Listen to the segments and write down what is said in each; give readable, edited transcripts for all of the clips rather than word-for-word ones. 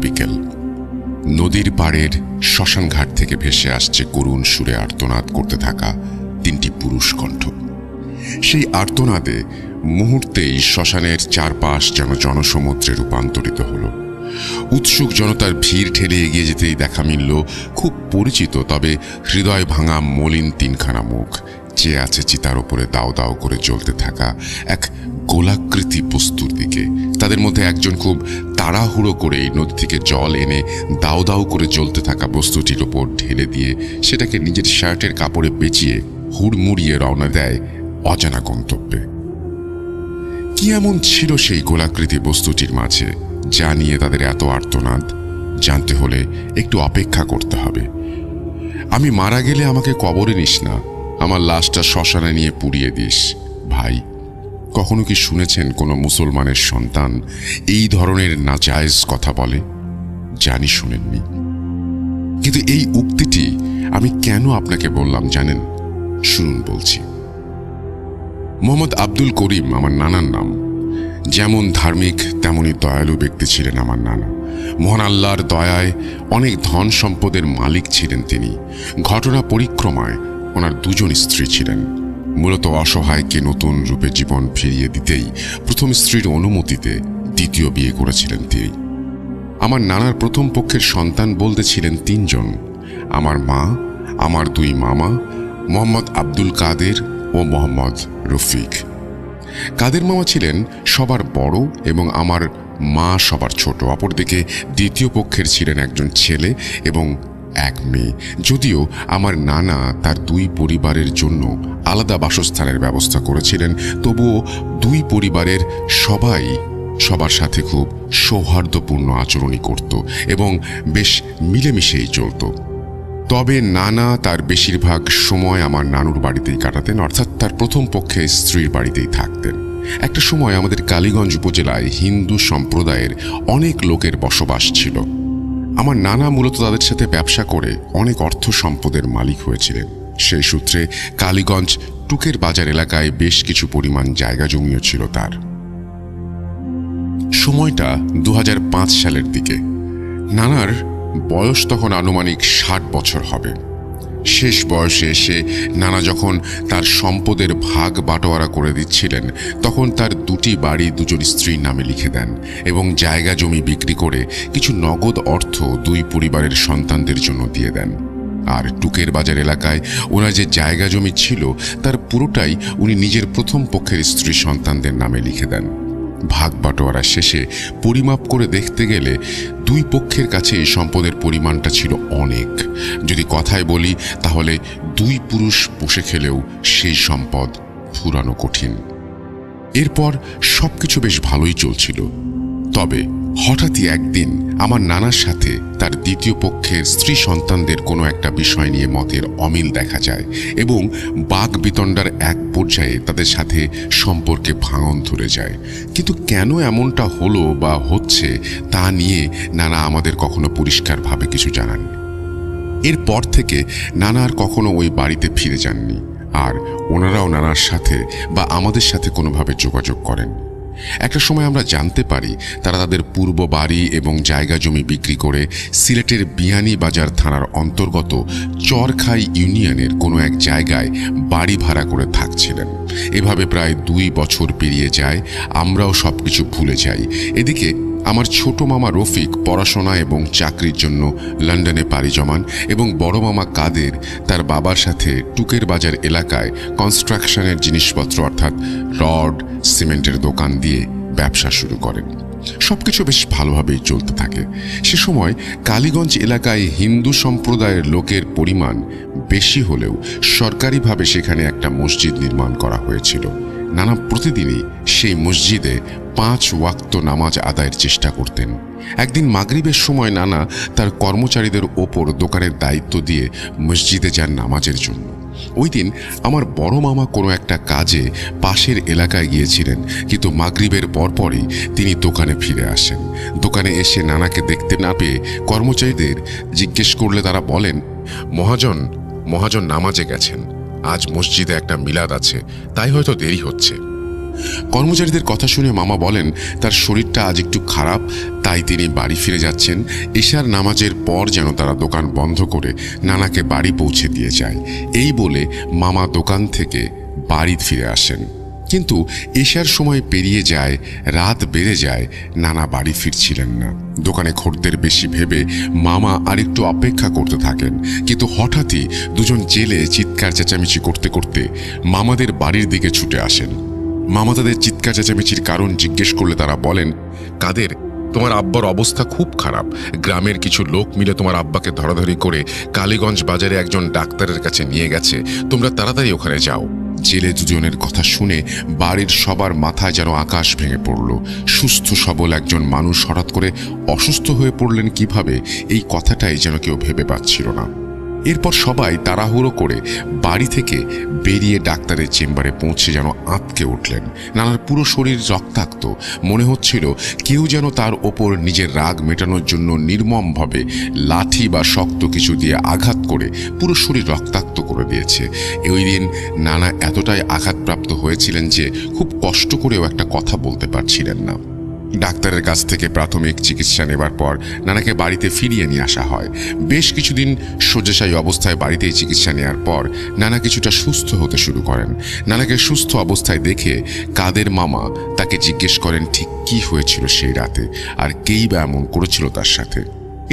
বিকেল। নদীর পাড়ের শ্মশানঘাট থেকে ভেসে আসছে করুণ সুরে আর্তনাদ করতে থাকা তিনটি পুরুষ কণ্ঠ। সেই আর্তনাদে মুহূর্তেই শ্মশানের চারপাশ যেন জনসমুদ্রে রূপান্তরিত হলো। উৎসুক জনতার ভিড় ঠেলে এগিয়ে যেতেই দেখা মিলল খুব পরিচিত তবে হৃদয় ভাঙা মলিন তিনখানা মুখ। চেয়ে আছে চিতার ওপরে দাও দাও করে জ্বলতে থাকা এক গোলাকৃতি বস্তুর দিকে। তাদের মধ্যে একজন খুব তাড়াহুড়ো করেই নদী থেকে জল এনে দাও দাও করে জ্বলতে থাকা বস্তুটির ওপর ঢেলে দিয়ে সেটাকে নিজের শার্টের কাপড়ে পেঁচিয়ে হুড়মুড়িয়ে রওনা দেয় অজানা গন্তব্যে। কি এমন ছিল সেই গোলাকৃতি বস্তুটির মাঝে যা নিয়ে তাদের এত আর্তনাদ? জানতে হলে একটু অপেক্ষা করতে হবে। আমি মারা গেলে আমাকে কবরে নিস না, আমার লাশটা শ্মশানে নিয়ে পুড়িয়ে দিস। ভাই, কখনো কি শুনেছেন কোনো মুসলমানের সন্তান এই ধরনের নাজায়েজ কথা বলে? জানি শুনেননি, কিন্তু এই উক্তিটি আমি কেন আপনাকে বললাম জানেন? শুনুন বলছি। মোহাম্মদ আব্দুল করিম আমার নানার নাম। যেমন ধার্মিক তেমনই দয়ালু ব্যক্তি ছিলেন আমার নানা। মহান আল্লাহর দয়ায় অনেক ধন সম্পদের মালিক ছিলেন তিনি। ঘটনা পরিক্রমায় ওনার দুজন স্ত্রী ছিলেন। মূলত অসহায়কে নতুন রূপে জীবন ফিরিয়ে দিতেই প্রথম স্ত্রীর অনুমতিতে দ্বিতীয় বিয়ে করেছিলেন তিনি। আমার নানার প্রথম পক্ষের সন্তান বলতে ছিলেন তিনজন: আমার মা, আমার দুই মামা মোহাম্মদ আব্দুল কাদের ও মোহাম্মদ রফিক। কাদের মামা ছিলেন সবার বড় এবং আমার মা সবার ছোট। অপরদিকে দ্বিতীয় পক্ষের ছিলেন একজন ছেলে এবং এক মেয়ে। যদিও আমার নানা তার দুই পরিবারের জন্য আলাদা বাসস্থানের ব্যবস্থা করেছিলেন, তবুও দুই পরিবারের সবাই সবার সাথে খুব সৌহার্দ্যপূর্ণ আচরণই করত এবং বেশ মিলেমিশেই চলত। তবে নানা তার বেশিরভাগ সময় আমার নানুর বাড়িতেই কাটাতেন, অর্থাৎ তার প্রথম পক্ষে স্ত্রীর বাড়িতেই থাকতেন। একটা সময় আমাদের কালীগঞ্জ উপজেলায় হিন্দু সম্প্রদায়ের অনেক লোকের বসবাস ছিল। আমার নানা মূলত তাদের সাথে ব্যবসা করে অনেক অর্থ সম্পদের মালিক হয়েছিলেন। সেই সূত্রে কালীগঞ্জ টুকের বাজার এলাকায় বেশ কিছু পরিমাণ জায়গা জমিও ছিল তার। সময়টা 2005 সালের দিকে। নানার বয়স তখন আনুমানিক 60 বছর হবে। শেষ বয়সে এসে নানা যখন তার সম্পদের ভাগ বাটোয়ারা করে দিচ্ছিলেন, তখন তার দুটি বাড়ি দুজন স্ত্রীর নামে লিখে দেন এবং জায়গা জমি বিক্রি করে কিছু নগদ অর্থ দুই পরিবারের সন্তানদের জন্য দিয়ে দেন। আর টুকের বাজার এলাকায় ওনার যে জায়গা জমি ছিল তার পুরোটাই উনি নিজের প্রথম পক্ষের স্ত্রী সন্তানদের নামে লিখে দেন। ভাগ বাটোয়ারা শেষে পরিমাপ করে দেখতে গেলে দুই পক্ষের কাছে এই সম্পদের পরিমাণটা ছিল অনেক। যদি কথায় বলি তাহলে দুই পুরুষ বসে খেলেও সেই সম্পদ ফুরানো কঠিন। এরপর সবকিছু বেশ ভালোই চলছিল। তবে হঠাৎই একদিন আমার নানার সাথে তার দ্বিতীয় পক্ষের স্ত্রী সন্তানদের কোনো একটা বিষয় নিয়ে মতের অমিল দেখা যায় এবং বাক বিতণ্ডার এক পর্যায়ে তাদের সাথে সম্পর্কে ভাঙন ধরে যায়। কিন্তু কেন এমনটা হলো বা হচ্ছে তা নিয়ে নানা আমাদের কখনো পরিষ্কারভাবে কিছু জানাননি। এরপর থেকে নানা আর কখনো ওই বাড়িতে ফিরে যাননি, আর ওনারাও নানার সাথে বা আমাদের সাথে কোনোভাবে যোগাযোগ করেন। একটা সময় আমরা জানতে পারি তারা তাদের পূর্ব বাড়ি এবং জায়গা জমি বিক্রি করে সিলেটের বিয়ানীবাজার থানার অন্তর্গত চরখাই ইউনিয়নের কোনো এক জায়গায় বাড়ি ভাড়া করে থাকছিলেন। এভাবে প্রায় 2 বছর পেরিয়ে যায়, আমরাও সবকিছু ভুলে যাই। এদিকে আমার ছোট মামা রফিক পড়াশোনা এবং চাকরির জন্য লন্ডনে পাড়ি জমান এবং বড় মামা কাদের তার বাবার সাথে টুকের বাজার এলাকায় কনস্ট্রাকশনের জিনিসপত্র অর্থাৎ রড সিমেন্টের দোকান দিয়ে ব্যবসা শুরু করেন। সবকিছু বেশ ভালোভাবেই চলতে থাকে। সে সময় কালীগঞ্জ এলাকায় হিন্দু সম্প্রদায়ের লোকের পরিমাণ বেশি হলেও সরকারিভাবে সেখানে একটা মসজিদ নির্মাণ করা হয়েছিল। নানা প্রতিদিনই সেই মসজিদে 5 ওয়াক্ত নামাজ আদায়ের চেষ্টা করতেন। একদিন মাগরিবের সময় নানা তার কর্মচারীদের ওপর দোকানের দায়িত্ব দিয়ে মসজিদে যান নামাজের জন্য। ওই দিন আমার বড় মামা কোনো একটা কাজে পাশের এলাকায় গিয়েছিলেন, কিন্তু মাগরিবের পরপরই তিনি দোকানে ফিরে আসেন। দোকানে এসে নানাকে দেখতে না পেয়ে কর্মচারীদের জিজ্ঞেস করলে তারা বলেন, মহাজন নামাজে গেছেন, আজ মসজিদে একটা মিলাদ আছে, তাই হয়তো দেরি হচ্ছে। কর্মচারীদের কথা শুনে মামা বলেন তার শরীরটা আজ একটু খারাপ, তাই তিনি বাড়ি ফিরে যাচ্ছেন। এশার নামাজের পর যেন তারা দোকান বন্ধ করে নানাকে বাড়ি পৌঁছে দিয়ে যায়। এই বলে মামা দোকান থেকে বাড়ি ফিরে আসেন। কিন্তু এশার সময় পেরিয়ে যায়, রাত বেড়ে যায়, নানা বাড়ি ফিরছিলেন না। দোকানে খদ্দের বেশি ভেবে মামা আরেকটু অপেক্ষা করতে থাকেন। কিন্তু হঠাৎই দুজন জেলে চিৎকার চেঁচামেচি করতে করতে মামাদের বাড়ির দিকে ছুটে আসেন। মামা তাদের চিৎকার চেঁচামেচির কারণ জিজ্ঞেস করলে তারা বলেন, কাদের, তোমার আব্বার অবস্থা খুব খারাপ। গ্রামের কিছু লোক মিলে তোমার আব্বাকে ধরাধরি করে কালীগঞ্জ বাজারে একজন ডাক্তারের কাছে নিয়ে গেছে, তোমরা তাড়াতাড়ি ওখানে যাও। জেলে দুজনের কথা শুনে বাড়ির সবার মাথায় যেন আকাশ ভেঙে পড়ল। সুস্থ সবল একজন মানুষ হঠাৎ করে অসুস্থ হয়ে পড়লেন কিভাবে, এই কথাটাই যেন কেউ ভেবে পাচ্ছিল না। এরপর সবাই তাড়াহুড়ো করে বাড়ি থেকে বেরিয়ে ডাক্তারের চেম্বারে পৌঁছে যেন আঁতকে উঠলেন। নানার পুরো শরীর রক্তাক্ত, মনে হচ্ছিল কেউ যেন তার ওপর নিজের রাগ মেটানোর জন্য নির্মমভাবে লাঠি বা শক্ত কিছু দিয়ে আঘাত করে পুরো শরীর রক্তাক্ত করে দিয়েছে। ওই দিন নানা এতটাই আঘাতপ্রাপ্ত হয়েছিলেন যে খুব কষ্ট করেও একটা কথা বলতে পারছিলেন না। ডাক্তারের কাছ থেকে প্রাথমিক চিকিৎসা নেবার পর নানাকে বাড়িতে ফিরিয়ে নিয়ে আসা হয়। বেশ কিছুদিন শয্যাশায়ী অবস্থায় বাড়িতেই চিকিৎসা নেওয়ার পর নানা কিছুটা সুস্থ হতে শুরু করেন। নানাকে সুস্থ অবস্থায় দেখে কাদের মামা তাকে জিজ্ঞেস করেন ঠিক কি হয়েছিল সেই রাতে, আর কেই বা এমন করেছিল তার সাথে।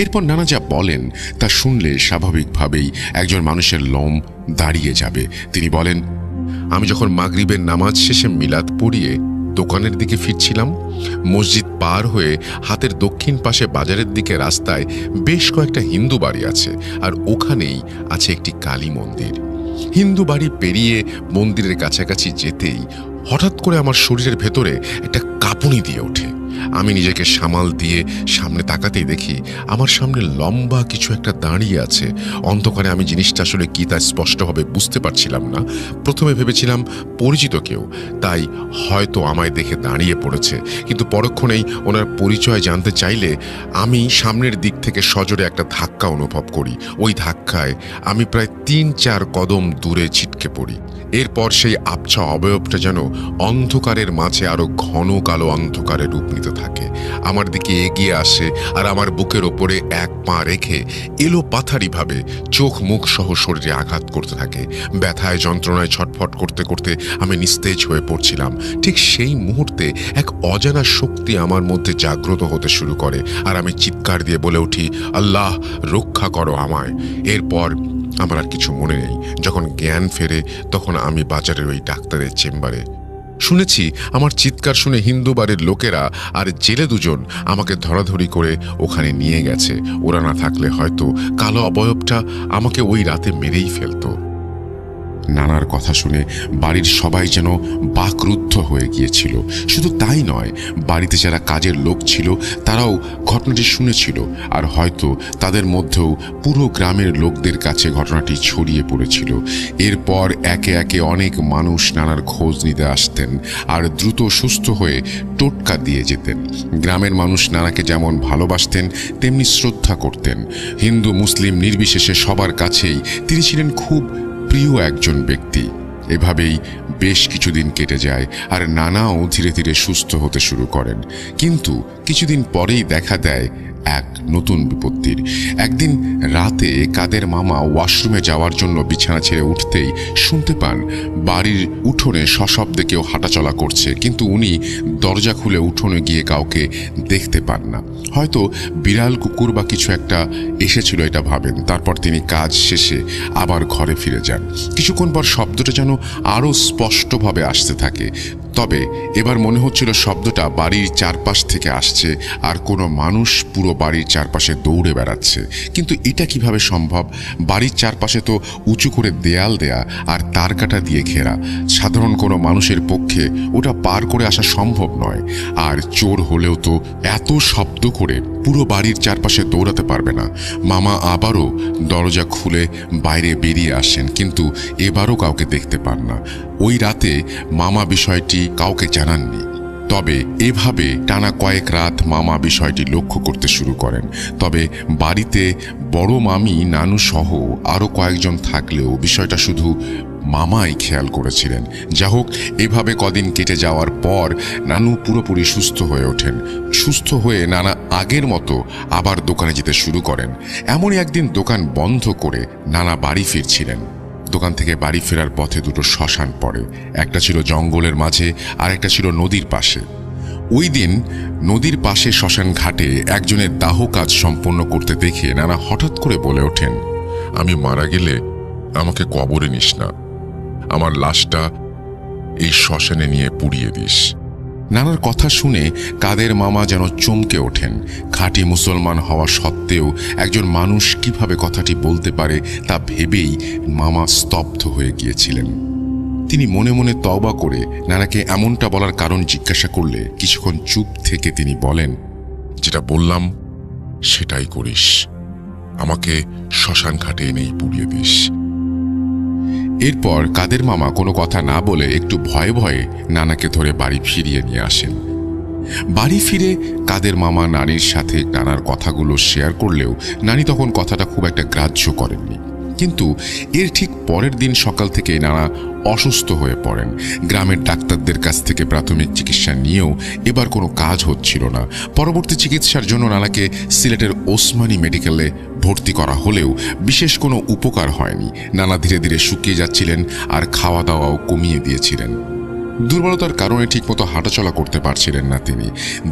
এরপর নানা যা বলেন তা শুনলে স্বাভাবিকভাবেই একজন মানুষের লোম দাঁড়িয়ে যাবে। তিনি বলেন, আমি যখন মাগরিবের নামাজ শেষে মিলাদ পড়িয়ে দোকানের দিকে ফিরছিলাম, মসজিদ পার হয়ে হাতের দক্ষিণ পাশে বাজারের দিকে রাস্তায় বেশ কয়েকটা হিন্দু বাড়ি আছে, আর ওখানেই আছে একটি কালী মন্দির। হিন্দু বাড়ি পেরিয়ে মন্দিরের কাছাকাছি যেতেই হঠাৎ করে আমার শরীরের ভেতরে একটা কাঁপুনি দিয়ে ওঠে। আমি নিজেকে সামাল দিয়ে সামনে তাকাতেই দেখি আমার সামনে লম্বা কিছু একটা দাঁড়িয়ে আছে। অন্ধকারে আমি জিনিসটা আসলে কি তা স্পষ্টভাবে বুঝতে পারছিলাম না। প্রথমে ভেবেছিলাম পরিচিত কেউ, তাই হয়তো আমায় দেখে দাঁড়িয়ে পড়েছে, কিন্তু পরক্ষণেই ওনার পরিচয় জানতে চাইলে আমি সামনের দিক থেকে সজোরে একটা ধাক্কা অনুভব করি। ওই ধাক্কায় আমি প্রায় ৩-৪ কদম দূরে ছিটকে পড়ি। এরপর সেই আবছা অবয়বটা যেন অন্ধকারের মাঝে আরো ঘন কালো অন্ধকারে রূপ নিতে থাকে। আমার দিকে এগিয়ে আসে আর আমার বুকের ওপরে এক পা রেখে এলো পাথারিভাবে চোখ মুখ সহ শরীরে আঘাত করতে থাকে। ব্যথায় যন্ত্রণায় ছটফট করতে করতে আমি নিস্তেজ হয়ে পড়ছিলাম। ঠিক সেই মুহূর্তে এক অজানা শক্তি আমার মধ্যে জাগ্রত হতে শুরু করে, আর আমি চিৎকার দিয়ে বলে উঠি, আল্লাহ রক্ষা করো আমায়। এরপর আমার আর কিছু মনে নেই। যখন জ্ঞান ফেরে তখন আমি বাজারের ওই ডাক্তারের চেম্বারে। শুনেছি আমার চিৎকার শুনে হিন্দু বাড়ির লোকেরা আর জেলে দুজন আমাকে ধরাধরি করে ওখানে নিয়ে গেছে। ওরা না থাকলে হয়তো কালো অবয়বটা আমাকে ওই রাতে মেরেই ফেলতো। নানার কথা শুনে বাড়ির সবাই যেন বাকরুদ্ধ হয়ে গিয়েছিল। শুধু তাই নয়, বাড়িতে যারা কাজের লোক ছিল তারাও ঘটনাটি শুনেছিল, আর হয়তো তাদের মধ্যেও পুরো গ্রামের লোকদের কাছে ঘটনাটি ছড়িয়ে পড়েছিল। এরপর একে একে অনেক মানুষ নানার খোঁজ নিতে আসতেন আর দ্রুত সুস্থ হয়ে টোটকা দিয়ে যেতেন। গ্রামের মানুষ নানাকে যেমন ভালোবাসতেন তেমনি শ্রদ্ধা করতেন। হিন্দু মুসলিম নির্বিশেষে সবার কাছেই তিনি ছিলেন খুব প্রিয় একজন ব্যক্তি। এভাবেই বেশ কিছুদিন কেটে যায় আর নানাও ধীরে ধীরে সুস্থ হতে শুরু করেন। কিন্তু কিছুদিন পরেই দেখা দেয় এক নতুন বিপত্তির। একদিন রাতে কাদের মামা ওয়াশরুমে যাওয়ার জন্য বিছানা ছেড়ে উঠতেই শুনতে পান বাড়ির উঠোনে সশব্দে কেউ হাঁটাচলা করছে, কিন্তু উনি দরজা খুলে উঠোনে গিয়ে কাউকে দেখতে পান না। হয়তো বিড়াল কুকুর বা কিছু একটা এসেছিল এটা ভাবেন। তারপর তিনি কাজ শেষে আবার ঘরে ফিরে যান। কিছুক্ষণ পর শব্দটা যেন আরও স্পষ্টভাবে আসতে থাকে, তবে এবার মনে হচ্ছিল শব্দটা বাড়ির চারপাশ থেকে আসছে আর কোনো মানুষ পুরো বাড়ির চারপাশে দৌড়ে বেড়াচ্ছে। কিন্তু এটা কিভাবে সম্ভব? বাড়ির চারপাশে তো উঁচু করে দেয়াল দেয়া আর তার কাটা দিয়ে ঘেরা। সাধারণ কোনো মানুষের পক্ষে ওটা পার করে আসা সম্ভব নয়। আর চোর হলেও তো এত শব্দ করে পুরো বাড়ির চারপাশে দৌড়াতে পারবে না। মামা আবারও দরজা খুলে বাইরে বেরিয়ে আসেন, কিন্তু এবারও কাউকে দেখতে পান না। ওই রাতে মামা বিষয়টি কাউকে জানাননি। তবে এভাবে টানা কয়েক রাত মামা বিষয়টি লক্ষ্য করতে শুরু করেন। তবে বাড়িতে বড় মামি নানু সহ আরও কয়েকজন থাকলেও বিষয়টা শুধু মামাই খেয়াল করেছিলেন। যা হোক, এভাবে কদিন কেটে যাওয়ার পর নানু পুরোপুরি সুস্থ হয়ে ওঠেন। সুস্থ হয়ে নানা আগের মতো আবার দোকানে যেতে শুরু করেন। এমনই একদিন দোকান বন্ধ করে নানা বাড়ি ফিরছিলেন। দোকান থেকে বাড়ি ফেরার পথে দুটো শ্মশান পড়ে। একটা ছিল জঙ্গলের মাঝে, আর একটা ছিল নদীর পাশে। ওই দিন নদীর পাশে শ্মশান ঘাটে একজনের দাহ কাজ সম্পন্ন করতে দেখে নানা হঠাৎ করে বলে ওঠেন, আমি মারা গেলে আমাকে কবরে নিস না, আমার লাশটা এই শ্মশানে নিয়ে পুড়িয়ে দিস। নানার কথা শুনে কাদের মামা যেন চমকে ওঠেন। খাঁটি মুসলমান হওয়া সত্ত্বেও একজন মানুষ কিভাবে কথাটি বলতে পারে তা ভেবেই মামা স্তব্ধ হয়ে গিয়েছিলেন। তিনি মনে মনে তওবা করে নানাকে এমনটা বলার কারণ জিজ্ঞাসা করলে কিছুক্ষণ চুপ থেকে তিনি বলেন, যেটা বললাম সেটাই করিস, আমাকে শ্মশান ঘাটে এনেই পুড়িয়ে দিস। এরপর কাদের মামা কোনো কথা না বলে একটু ভয়ে ভয়ে নানাকে ধরে বাড়ি ফিরিয়ে নিয়ে আসেন। বাড়ি ফিরে কাদের মামা নানির সাথে নানার কথাগুলো শেয়ার করলেও নানি তখন কথাটা খুব একটা গ্রাহ্য করেননি। কিন্তু এর ঠিক পরের দিন সকাল থেকে নানা অসুস্থ হয়ে পড়েন। গ্রামের ডাক্তারদের কাছ থেকে প্রাথমিক চিকিৎসা নিয়েও এবার কোনো কাজ হচ্ছিল না। পরবর্তী চিকিৎসার জন্য নানাকে সিলেটের ওসমানী মেডিকেলে ভর্তি করা হলেও বিশেষ কোনো উপকার হয়নি। নানা ধীরে ধীরে শুকিয়ে যাচ্ছিলেন, আর খাওয়া দাওয়াও কমিয়ে দিয়েছিলেন। দুর্বলতার কারণে ঠিকমতো হাঁটাচলা করতে পারছিলেন না তিনি।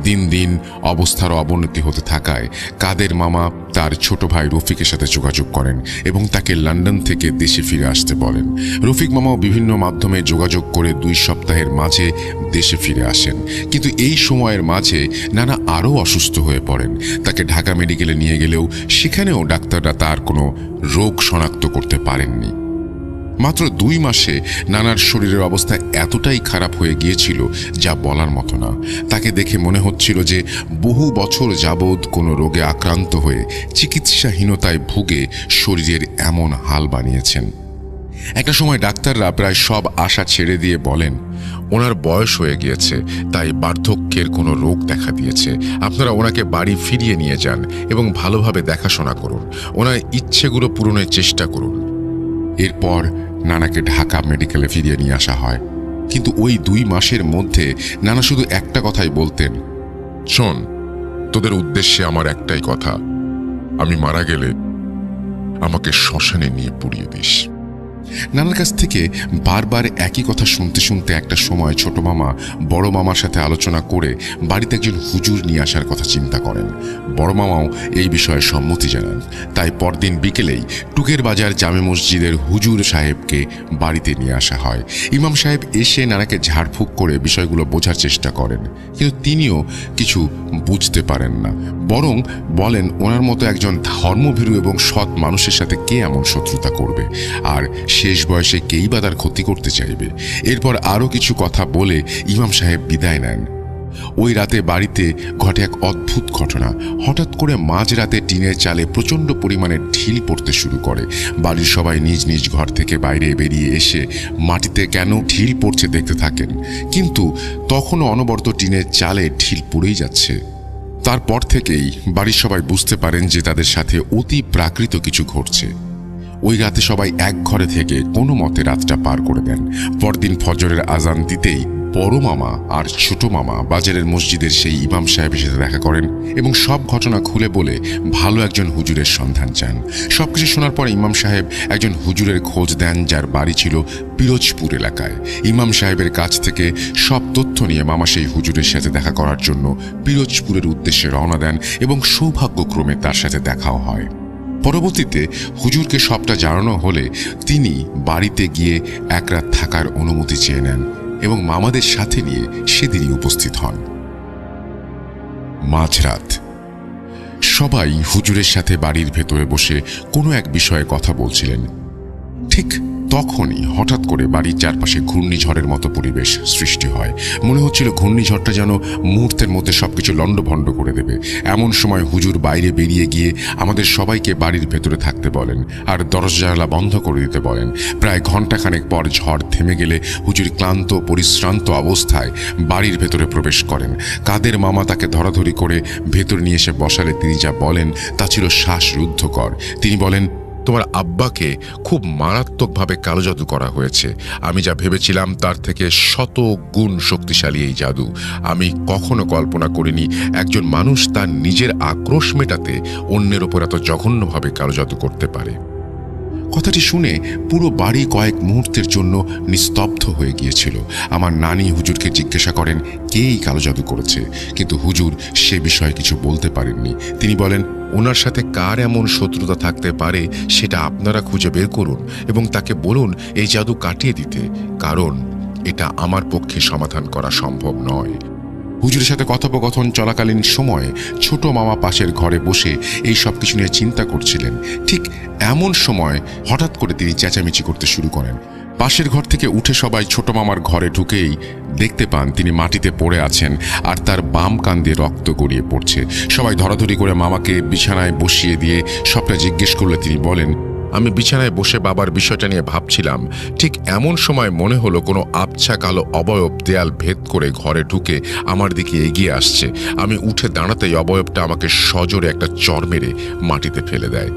দিন দিন অবস্থার অবনতি হতে থাকায় কাদের মামা তার ছোট ভাই রফিকের সাথে যোগাযোগ করেন এবং তাকে লন্ডন থেকে দেশে ফিরে আসতে বলেন। রফিক মামাও বিভিন্ন মাধ্যমে যোগাযোগ করে 2 সপ্তাহের মাঝে দেশে ফিরে আসেন। কিন্তু এই সময়ের মাঝে নানা আরও অসুস্থ হয়ে পড়েন। তাকে ঢাকা মেডিকেলে নিয়ে গেলেও সেখানেও ডাক্তাররা তার কোনো রোগ শনাক্ত করতে পারেননি। মাত্র 2 মাসে নানার শরীরের অবস্থা এতটাই খারাপ হয়ে গিয়েছিল যা বলার মতো না। তাকে দেখে মনে হচ্ছিল যে বহু বছর যাবৎ কোনো রোগে আক্রান্ত হয়ে চিকিৎসাহীনতায় ভুগে শরীরের এমন হাল বানিয়েছেন। একটা সময় ডাক্তাররা প্রায় সব আশা ছেড়ে দিয়ে বলেন, ওনার বয়স হয়ে গিয়েছে, তাই বার্ধক্যের কোনো রোগ দেখা দিয়েছে। আপনারা ওনাকে বাড়ি ফিরিয়ে নিয়ে যান এবং ভালোভাবে দেখাশোনা করুন, ওনার ইচ্ছেগুলো পূরণের চেষ্টা করুন। এরপর নানাকে ঢাকা মেডিকেলে ফিরিয়ে নিয়ে আসা হয়। কিন্তু ওই 2 মাসের মধ্যে নানা শুধু একটা কথাই বলতেন, শোন, তোদের উদ্দেশ্যে আমার একটাই কথা, আমি মারা গেলে আমাকে শ্মশানে নিয়ে পুড়িয়ে দিস। নানার কাছ থেকে বারবার একই কথা শুনতে শুনতে একটা সময় ছোট মামা বড় মামার সাথে আলোচনা করে বাড়িতে একজন হুজুর নিয়ে আসার কথা চিন্তা করেন। বড় মামাও এই বিষয়ে সম্মতি জানান। তাই পরদিন বিকেলেই টুকের বাজার জামে মসজিদের হুজুর সাহেবকে বাড়িতে নিয়ে আসা হয়। ইমাম সাহেব এসে নানাকে ঝাড়ফুঁক করে বিষয়গুলো বোঝার চেষ্টা করেন, কিন্তু তিনিও কিছু বুঝতে পারেন না। বরং বলেন, ওনার মতো একজন ধর্মভীরু এবং সৎ মানুষের সাথে কে এমন শত্রুতা করবে, আর শেষ বয়সে কেই বা তার ক্ষতি করতে চাইবে। এরপর আরও কিছু কথা বলে ইমাম সাহেব বিদায় নেন। ওই রাতে বাড়িতে ঘটে এক অদ্ভুত ঘটনা। হঠাৎ করে মাঝরাতে টিনের চালে প্রচণ্ড পরিমাণে ঢিল পড়তে শুরু করে। বাড়ির সবাই নিজ নিজ ঘর থেকে বাইরে বেরিয়ে এসে মাটিতে কেন ঢিল পড়ছে দেখতে থাকেন, কিন্তু তখনও অনবরত টিনের চালে ঢিল পড়েই যাচ্ছে। তারপর থেকেই বাড়ির সবাই বুঝতে পারেন যে তাদের সাথে অতি প্রাকৃত কিছু ঘটছে। ওই রাতে সবাই এক ঘরে থেকে কোনো মতে রাতটা পার করে দেন। পরদিন ফজরের আজান দিতেই বড় মামা আর ছোট মামা বাজারের মসজিদের সেই ইমাম সাহেবের সাথে দেখা করেন এবং সব ঘটনা খুলে বলে ভালো একজন হুজুরের সন্ধান চান। সবকিছু শোনার পর ইমাম সাহেব একজন হুজুরের খোঁজ দেন, যার বাড়ি ছিল পিরোজপুর এলাকায়। ইমাম সাহেবের কাছ থেকে সব তথ্য নিয়ে মামা সেই হুজুরের সাথে দেখা করার জন্য পিরোজপুরের উদ্দেশ্যে রওনা দেন এবং সৌভাগ্যক্রমে তার সাথে দেখাও হয়। পরবর্তীতে হুজুরকে সবটা জানানো হলে তিনি বাড়িতে গিয়ে এক রাত থাকার অনুমতি চেয়ে নেন এবং মামাদের সাথে নিয়ে সেদিনই উপস্থিত হন। মাঝরাত সবাই হুজুরের সাথে বাড়ির ভেতরে বসে কোনো এক বিষয়ে কথা বলছিলেন। ঠিক তখনই হঠাৎ করে বাড়ির চারপাশে ঘূর্ণিঝড়ের মতো পরিবেশ সৃষ্টি হয়। মনে হচ্ছিল ঘূর্ণিঝড়টা যেন মুহূর্তের মধ্যে সবকিছু লণ্ডভণ্ড করে দেবে। এমন সময় হুজুর বাইরে বেরিয়ে গিয়ে আমাদের সবাইকে বাড়ির ভেতরে থাকতে বলেন আর দরজা জানালা বন্ধ করে দিতে বলেন। প্রায় ঘণ্টাখানেক পর ঝড় থেমে গেলে হুজুর ক্লান্ত পরিশ্রান্ত অবস্থায় বাড়ির ভেতরে প্রবেশ করেন। কাদের মামা তাকে ধরাধরি করে ভেতর নিয়ে এসে বসালে তিনি যা বলেন তা ছিল শ্বাসরুদ্ধকর। তিনি বলেন, তোমার আব্বাকে খুব মারাত্মকভাবে কালো জাদু করা হয়েছে। আমি যা ভেবেছিলাম তার থেকে শত গুণ শক্তিশালী এই জাদু। আমি কখনো কল্পনা করিনি একজন মানুষ তার নিজের আক্রোশ মেটাতে অন্যের ওপর এত জঘন্যভাবে কালো জাদু করতে পারে। কথাটি শুনে পুরো বাড়ি কয়েক মুহূর্তের জন্য নিস্তব্ধ হয়ে গিয়েছিল। আমার নানি হুজুরকে জিজ্ঞাসা করেন কে এই কালো জাদু করেছে, কিন্তু হুজুর সে বিষয়ে কিছু বলতে পারেননি। তিনি বলেন, ওনার সাথে কার এমন শত্রুতা থাকতে পারে সেটা আপনারা খুঁজে বের করুন এবং তাকে বলুন এই জাদু কাটিয়ে দিতে, কারণ এটা আমার পক্ষে সমাধান করা সম্ভব নয়। হুজুরের সাথে কথোপকথন চলাকালীন সময়ে ছোট মামা পাশের ঘরে বসে এই সব কিছু নিয়ে চিন্তা করছিলেন। ঠিক এমন সময় হঠাৎ করে তিনি চেঁচামেচি করতে শুরু করেন। পাশের ঘর থেকে উঠে সবাই ছোট মামার ঘরে ঢুকেই দেখতে পান তিনি মাটিতে পড়ে আছেন আর তার বাম কান দিয়ে রক্ত গড়িয়ে পড়ছে। সবাই ধরাধরি করে মামাকে বিছানায় বসিয়ে দিয়ে সবটা জিজ্ঞেস করলে তিনি বলেন, আমি বিছানায় বসে বাবার বিষয়টা নিয়ে ভাবছিলাম। ঠিক এমন সময় মনে হলো কোনো আবছা কালো অবয়ব দেয়াল ভেদ করে ঘরে ঢুকে আমার দিকে এগিয়ে আসছে। আমি উঠে দাঁড়াতেই অবয়বটা আমাকে সজোরে একটা চড় মেরে মাটিতে ফেলে দেয়।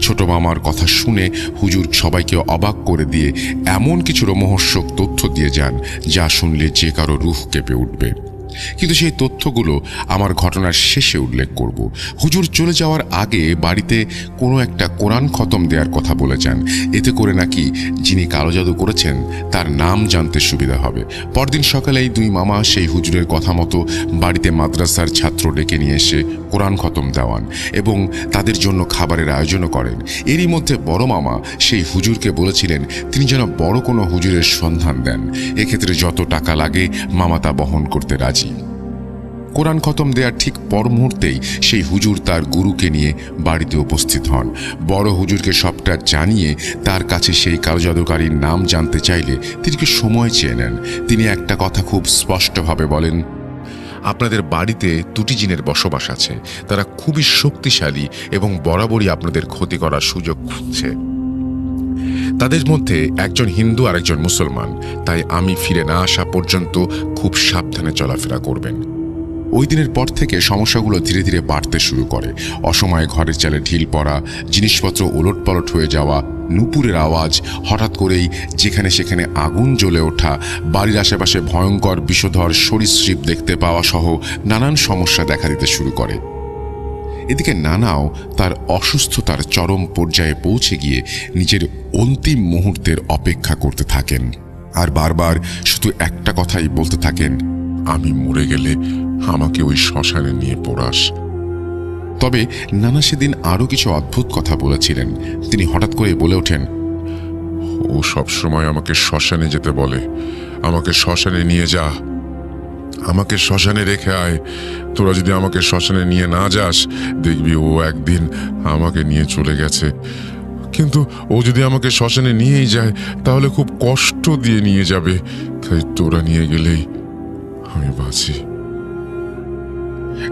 ছোট মামার কথা শুনে হুজুর সবাইকে অবাক করে দিয়ে এমন কিছু রোমহর্ষক তথ্য দিয়ে যান যা শুনলে যে কারো রুহ কেঁপে উঠবে। কিন্তু সেই তথ্যগুলো আমার ঘটনার শেষে উল্লেখ করব। হুজুর চলে যাওয়ার আগে বাড়িতে কোনো একটা কোরআন খতম দেওয়ার কথা বলে যান, এতে করে নাকি যিনি কালো জাদু করেছেন তার নাম জানতে সুবিধা হবে। পরদিন সকালেই দুই মামা সেই হুজুরের কথা মতো বাড়িতে মাদ্রাসার ছাত্র ডেকে নিয়ে এসে কোরআন খতম দেওয়ান এবং তাদের জন্য খাবারের আয়োজনও করেন। এরই মধ্যে বড় মামা সেই হুজুরকে বলেছিলেন তিনি যেন বড় কোনো হুজুরের সন্ধান দেন, এক্ষেত্রে যত টাকা লাগে মামা তা বহন করতে রাজি। কোরআন খতম দেওয়ার ঠিক পর মুহূর্তেই সেই হুজুর তার গুরুকে নিয়ে বাড়িতে উপস্থিত হন। বড় হুজুরকে সবটা জানিয়ে তার কাছে সেই কালো জাদুকারীর নাম জানতে চাইলে তিনি সময় চেয়ে নেন। তিনি একটা কথা খুব স্পষ্টভাবে বলেন, আপনাদের বাড়িতে দুটি জিনের বসবাস আছে, তারা খুবই শক্তিশালী এবং বরাবরই আপনাদের ক্ষতি করার সুযোগ খুঁজছে। তাদের মধ্যে একজন হিন্দু আর একজন মুসলমান, তাই আমি ফিরে না আসা পর্যন্ত খুব সাবধানে চলাফেরা করবেন। ওই দিনের পর থেকে সমস্যাগুলো ধীরে ধীরে বাড়তে শুরু করে। অসময়ে ঘরের চালে ঢিল পড়া, জিনিসপত্র ওলটপালট হয়ে যাওয়া, নুপুরের আওয়াজ, হঠাৎ করেই যেখানে সেখানে আগুন জ্বলে ওঠা, বাড়ির আশেপাশে ভয়ঙ্কর বিষধর সরীসৃপ দেখতে পাওয়া সহ নানান সমস্যা দেখা দিতে শুরু করে। এদিকে নানাও তার অসুস্থতার চরম পর্যায়ে পৌঁছে গিয়ে নিজের অন্তিম মুহূর্তের অপেক্ষা করতে থাকেন আর বারবার শুধু একটা কথাই বলতে থাকেন, আমি মরে গেলে আমাকে ওই শ্মশানে নিয়ে পড়াস। তবে নানা সেদিন আরও কিছু অদ্ভুত কথা বলেছিলেন। তিনি হঠাৎ করে বলে ওঠেন, ও সবসময় আমাকে শ্মশানে যেতে বলে, আমাকে শ্মশানে নিয়ে যা, আমাকে শ্মশানে রেখে আয়। তোরা যদি আমাকে শ্মশানে নিয়ে না যাস দেখবি ও একদিন আমাকে নিয়ে চলে গেছে, কিন্তু ও যদি আমাকে শ্মশানে নিয়েই যায় তাহলে খুব কষ্ট দিয়ে নিয়ে যাবে, তাই তোরা নিয়ে গেলেই আমি বাঁচি।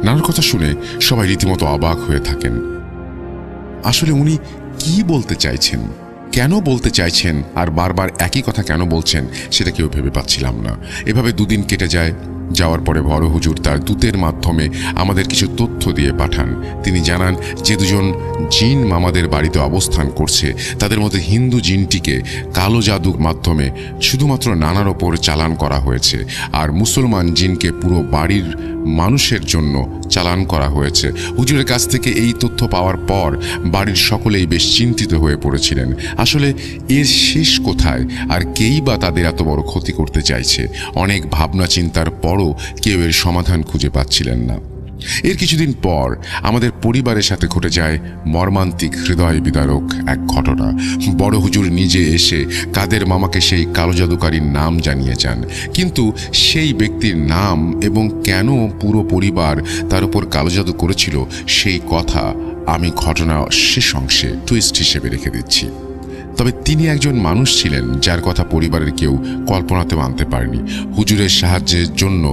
নানার কথা শুনে সবাই রীতিমতো অবাক হয়ে থাকেন। আসলে উনি কি বলতে চাইছেন, কেন বলতে চাইছেন আর বারবার একই কথা কেন বলছেন সেটা কেউ ভেবে পাচ্ছিলাম না। এভাবে দুদিন কেটে যায়। যাওয়ার পরে বড় হুজুর তার দূতের মাধ্যমে আমাদের কিছু তথ্য দিয়ে পাঠান। তিনি জানান যে দুজন জিন মামাদের বাড়িতে অবস্থান করছে তাদের মধ্যে হিন্দু জিনটিকে কালো জাদুর মাধ্যমে শুধুমাত্র নানার ওপর চালান করা হয়েছে, আর মুসলমান জিনকে পুরো বাড়ির মানুষের জন্য চালান করা হয়েছে। হুজুরের কাছ থেকে এই তথ্য পাওয়ার পর বাড়ির সকলেই বেশ চিন্তিত হয়ে পড়েছিলেন। আসলে এর শেষ কোথায়, আর কেই বা তাদের এত বড় ক্ষতি করতে চাইছে? অনেক ভাবনা চিন্তার পরও কেউ এর সমাধান খুঁজে পাচ্ছিলেন না। এর কিছুদিন পর আমাদের পরিবারের সাথে ঘটে যায় মর্মান্তিক হৃদয় বিদারক এক ঘটনা। বড় হুজুর নিজে এসে কাদের মামাকে সেই কালো জাদুকারীর নাম জানিয়ে যান, কিন্তু সেই ব্যক্তির নাম এবং কেন পুরো পরিবার তার উপর কালো জাদু করেছিল সেই কথা আমি ঘটনা শেষ অংশে টুইস্ট হিসেবে রেখে দিচ্ছি। তবে তিনি একজন মানুষ ছিলেন যার কথা পরিবারের কেউ কল্পনাতেও আনতে পারেনি। হুজুরের সাহায্যের জন্য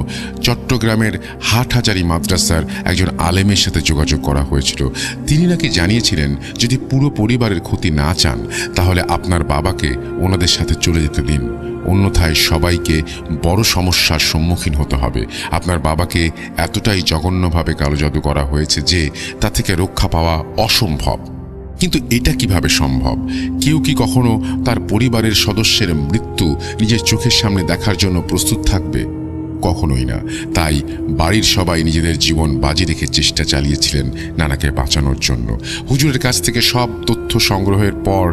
চট্টগ্রামের হাটহাজারী মাদ্রাসার একজন আলেমের সাথে যোগাযোগ করা হয়েছিল। তিনি নাকি জানিয়েছিলেন যদি পুরো পরিবারের ক্ষতি না চান তাহলে আপনার বাবাকে ওনাদের সাথে চলে যেতে দিন, অন্যথায় সবাইকে বড় সমস্যার সম্মুখীন হতে হবে। আপনার বাবাকে এতটাই জঘন্যভাবে কালো জাদু করা হয়েছে যে তা থেকে রক্ষা পাওয়া অসম্ভব। কিন্তু এটা কিভাবে সম্ভব? কেউ কি কখনো তার পরিবারের সদস্যের মৃত্যু নিজের চোখের সামনে দেখার জন্য প্রস্তুত থাকবে? কখনোই না। তাই বাড়ির সবাই নিজেদের জীবন বাজি রেখে চেষ্টা চালিয়েছিলেন নানাকে বাঁচানোর জন্য। হুজুরের কাছ থেকে সব তথ্য সংগ্রহের পর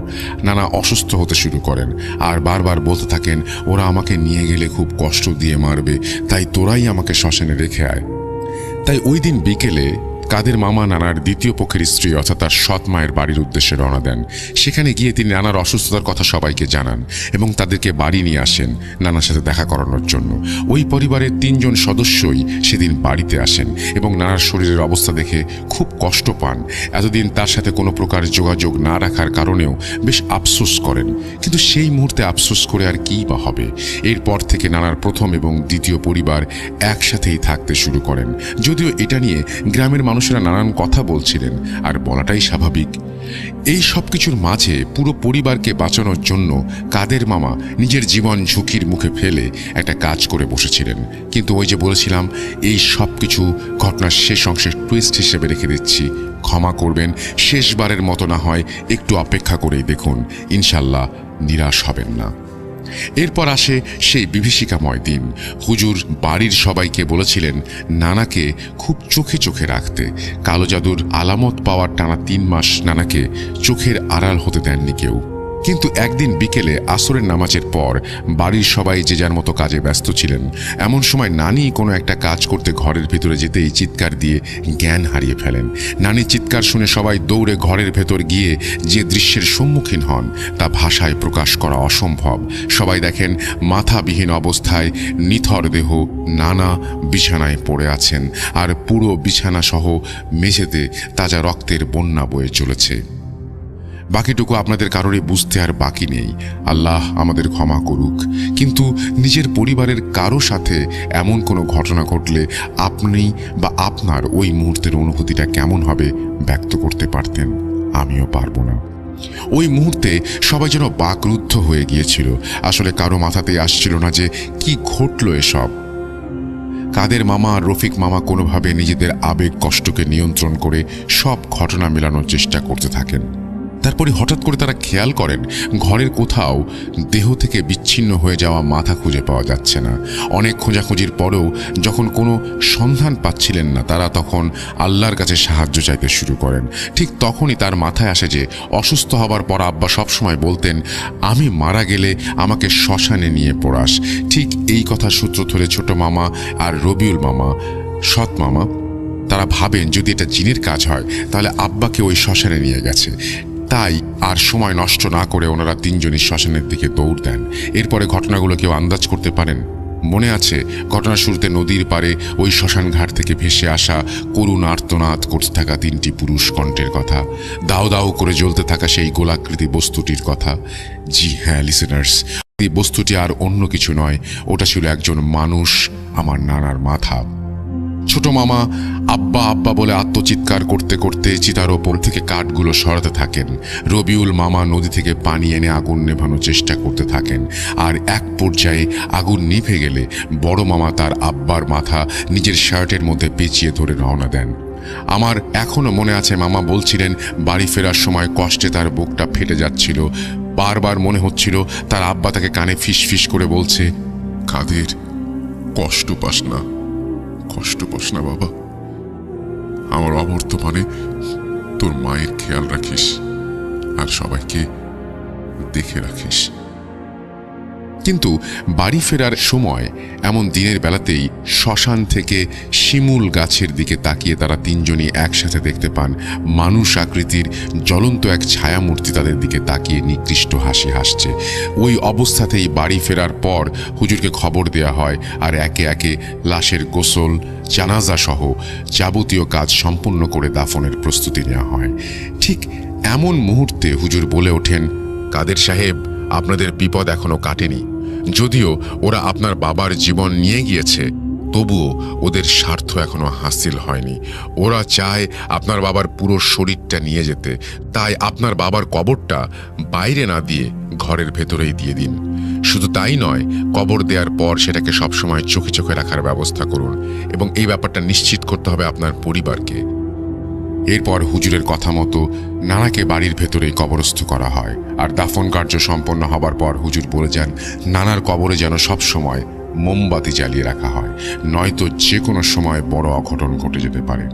নানা অসুস্থ হতে শুরু করেন আর বারবার বলতে থাকেন, ওরা আমাকে নিয়ে গেলে খুব কষ্ট দিয়ে মারবে, তাই তোরাই আমাকে শ্মশানে রেখে আয়। তাই ওই দিন বিকেলে কাদের মামা নানার দ্বিতীয় পক্ষের স্ত্রী অর্থাৎ তার সৎ মায়ের বাড়ির উদ্দেশ্যে রওনা দেন। সেখানে গিয়ে তিনি নানার অসুস্থতার কথা সবাইকে জানান এবং তাদেরকে বাড়ি নিয়ে আসেন নানার সাথে দেখা করানোর জন্য। ওই পরিবারের 3 জন সদস্যই সেদিন বাড়িতে আসেন এবং নানার শরীরের অবস্থা দেখে খুব কষ্ট পান। এতদিন তার সাথে কোনো প্রকার যোগাযোগ না রাখার কারণেও বেশ আফসোস করেন। কিন্তু সেই মুহূর্তে আফসোস করে আর কী বা হবে? এরপর থেকে নানার প্রথম এবং দ্বিতীয় পরিবার একসাথেই থাকতে শুরু করেন। যদিও এটা নিয়ে গ্রামের মানুষেরা নানান কথা বলছিলেন, আর বলাটাই স্বাভাবিক। এই সব কিছুর মাঝে পুরো পরিবারকে বাঁচানোর জন্য কাদের মামা নিজের জীবন ঝুঁকির মুখে ফেলে একটা কাজ করে বসেছিলেন। কিন্তু ওই যে বলেছিলাম, এই সব কিছু ঘটনার শেষ অংশের টুইস্ট হিসেবে রেখে দিচ্ছি। ক্ষমা করবেন, শেষবারের মতো না হয় একটু অপেক্ষা করেই দেখুন, ইনশাল্লাহ নিরাশ হবেন না। এরপর আসে সেই বিভীষিকাময় দিন। হুজুর বাড়ির সবাইকে বলেছিলেন নানাকে খুব চোখে চোখে রাখতে। কালো জাদুর আলামত পাওয়ার টানা 3 মাস নানাকে চোখের আড়াল হতে দেননি কেউ। কিন্তু একদিন বিকেলে আসরের নামাজের পর বাড়ির সবাই যে যার মতো কাজে ব্যস্ত ছিলেন। এমন সময় নানি কোনো একটা কাজ করতে ঘরের ভিতরে যেতেই চিৎকার দিয়ে জ্ঞান হারিয়ে ফেলেন। নানির চিৎকার শুনে সবাই দৌড়ে ঘরের ভেতর গিয়ে যে দৃশ্যের সম্মুখীন হন তা ভাষায় প্রকাশ করা অসম্ভব। সবাই দেখেন মাথাবিহীন অবস্থায় নিথর দেহ নানা বিছানায় পড়ে আছেন, আর পুরো বিছানাসহ মেঝেতে তাজা রক্তের বন্যা বয়ে চলেছে। বাকিটুকু আপনাদের কারোরই বুঝতে আর বাকি নেই। আল্লাহ আমাদের ক্ষমা করুক। কিন্তু নিজের পরিবারের কারো সাথে এমন কোনো ঘটনা ঘটলে আপনি বা আপনার ওই মুহূর্তের অনুভূতিটা কেমন হবে ব্যক্ত করতে পারতেন? আমিও পারবো না। ওই মুহূর্তে সবাই যেন বাকরুদ্ধ হয়ে গিয়েছিল। আসলে কারো মাথাতেই আসছিল না যে কি ঘটল এসব। কাদের মামা আর রফিক মামা কোনোভাবে নিজেদের আবেগ কষ্টকে নিয়ন্ত্রণ করে সব ঘটনা মেলানোর চেষ্টা করতে থাকেন। তারপরে হঠাৎ করে তারা খেয়াল করেন ঘরের কোথাও দেহ থেকে বিচ্ছিন্ন হয়ে যাওয়া মাথা খুঁজে পাওয়া যাচ্ছে না। অনেক খোঁজাখুঁজির পরেও যখন কোনো সন্ধান পাচ্ছিলেন না, তারা তখন আল্লাহর কাছে সাহায্য চাইতে শুরু করেন। ঠিক তখনই তার মাথায় আসে যে অসুস্থ হবার পর আব্বা সবসময় বলতেন, আমি মারা গেলে আমাকে শ্মশানে নিয়ে পড়াস। ঠিক এই কথা সূত্র ধরে ছোট মামা আর রবিউল মামা, সৎ মামা, তারা ভাবেন যদি এটা জিনের কাজ হয় তাহলে আব্বাকে ওই শ্মশানে নিয়ে গেছে। তাই আর সময় নষ্ট না করে ওনারা 3 জনই শ্মশানের দিকে দৌড় দেন। এরপরে ঘটনাগুলো কেউ আন্দাজ করতে পারেন? মনে আছে ঘটনার শুরুতে নদীর পাড়ে ওই শ্মশান ঘাট থেকে ভেসে আসা করুণ আর্তনাদ করতে থাকা 3টি পুরুষ কণ্ঠের কথা, দাও দাও করে জ্বলতে থাকা সেই গোলাকৃতি বস্তুটির কথা। জি হ্যাঁ লিসেনার্স, এই বস্তুটি আর অন্য কিছু নয়, ওটা ছিল একজন মানুষ, আমার নানার মাথা। ছোট মামা আব্বা আব্বা বলে আত্মচিৎকার করতে করতে চিতার ওপর থেকে কাঠগুলো সরাতে থাকেন। রবিউল মামা নদী থেকে পানি এনে আগুন নেভানোর চেষ্টা করতে থাকেন। আর এক পর্যায়ে আগুন নিভে গেলে বড় মামা তার আব্বার মাথা নিজের শার্টের মধ্যে পেঁচিয়ে ধরে রওনা দেন। আমার এখনো মনে আছে মামা বলছিলেন বাড়ি ফেরার সময় কষ্টে তার বুকটা ফেটে যাচ্ছিল। বারবার মনে হচ্ছিল তার আব্বা তাকে কানে ফিস ফিস করে বলছে, কাদের কষ্ট পাস না, কষ্ট পাস না বাবা, আমার অবর্তমানে তোর মায়ের খেয়াল রাখিস আর সবাইকে দেখে রাখিস। কিন্তু বাড়ি ফেরার সময় এমন দিনের বেলাতেই শ্মশান থেকে শিমুল গাছের দিকে তাকিয়ে তারা 3 জনই একসাথে দেখতে পান মানুষ আকৃতির জ্বলন্ত এক ছায়ামূর্তি তাদের দিকে তাকিয়ে নিকৃষ্ট হাসি হাসছে। ওই অবস্থাতেই বাড়ি ফেরার পর হুজুরকে খবর দেয়া হয় আর একে একে লাশের গোসল, জানাজা সহ যাবতীয় কাজ সম্পূর্ণ করে দাফনের প্রস্তুতি নেওয়া হয়। ঠিক এমন মুহূর্তে হুজুর বলে ওঠেন, কাদের সাহেব, আপনাদের বিপদ এখনো কাটেনি। যদিও ওরা আপনার বাবার জীবন নিয়ে গিয়েছে, তবুও ওদের স্বার্থ এখনো হাসিল হয়নি। ওরা চায় আপনার বাবার পুরো শরীরটা নিয়ে যেতে। তাই আপনার বাবার কবরটা বাইরে না দিয়ে ঘরের ভেতরেই দিয়ে দিন। শুধু তাই নয়, কবর দেওয়ার পর সেটাকে সবসময় চোখে চোখে রাখার ব্যবস্থা করুন এবং এই ব্যাপারটা নিশ্চিত করতে হবে আপনার পরিবারকে। এরপর হুজুরের কথা মতো নানাকে বাড়ির ভেতরেই কবরস্থ করা হয়। আর দাফন কার্য সম্পন্ন হবার পর হুজুর বলে যান নানার কবরে যেন সব সময় মোমবাতি জ্বালিয়ে রাখা হয়, নয়তো যে কোনো সময় বড় অঘটন ঘটে যেতে পারে।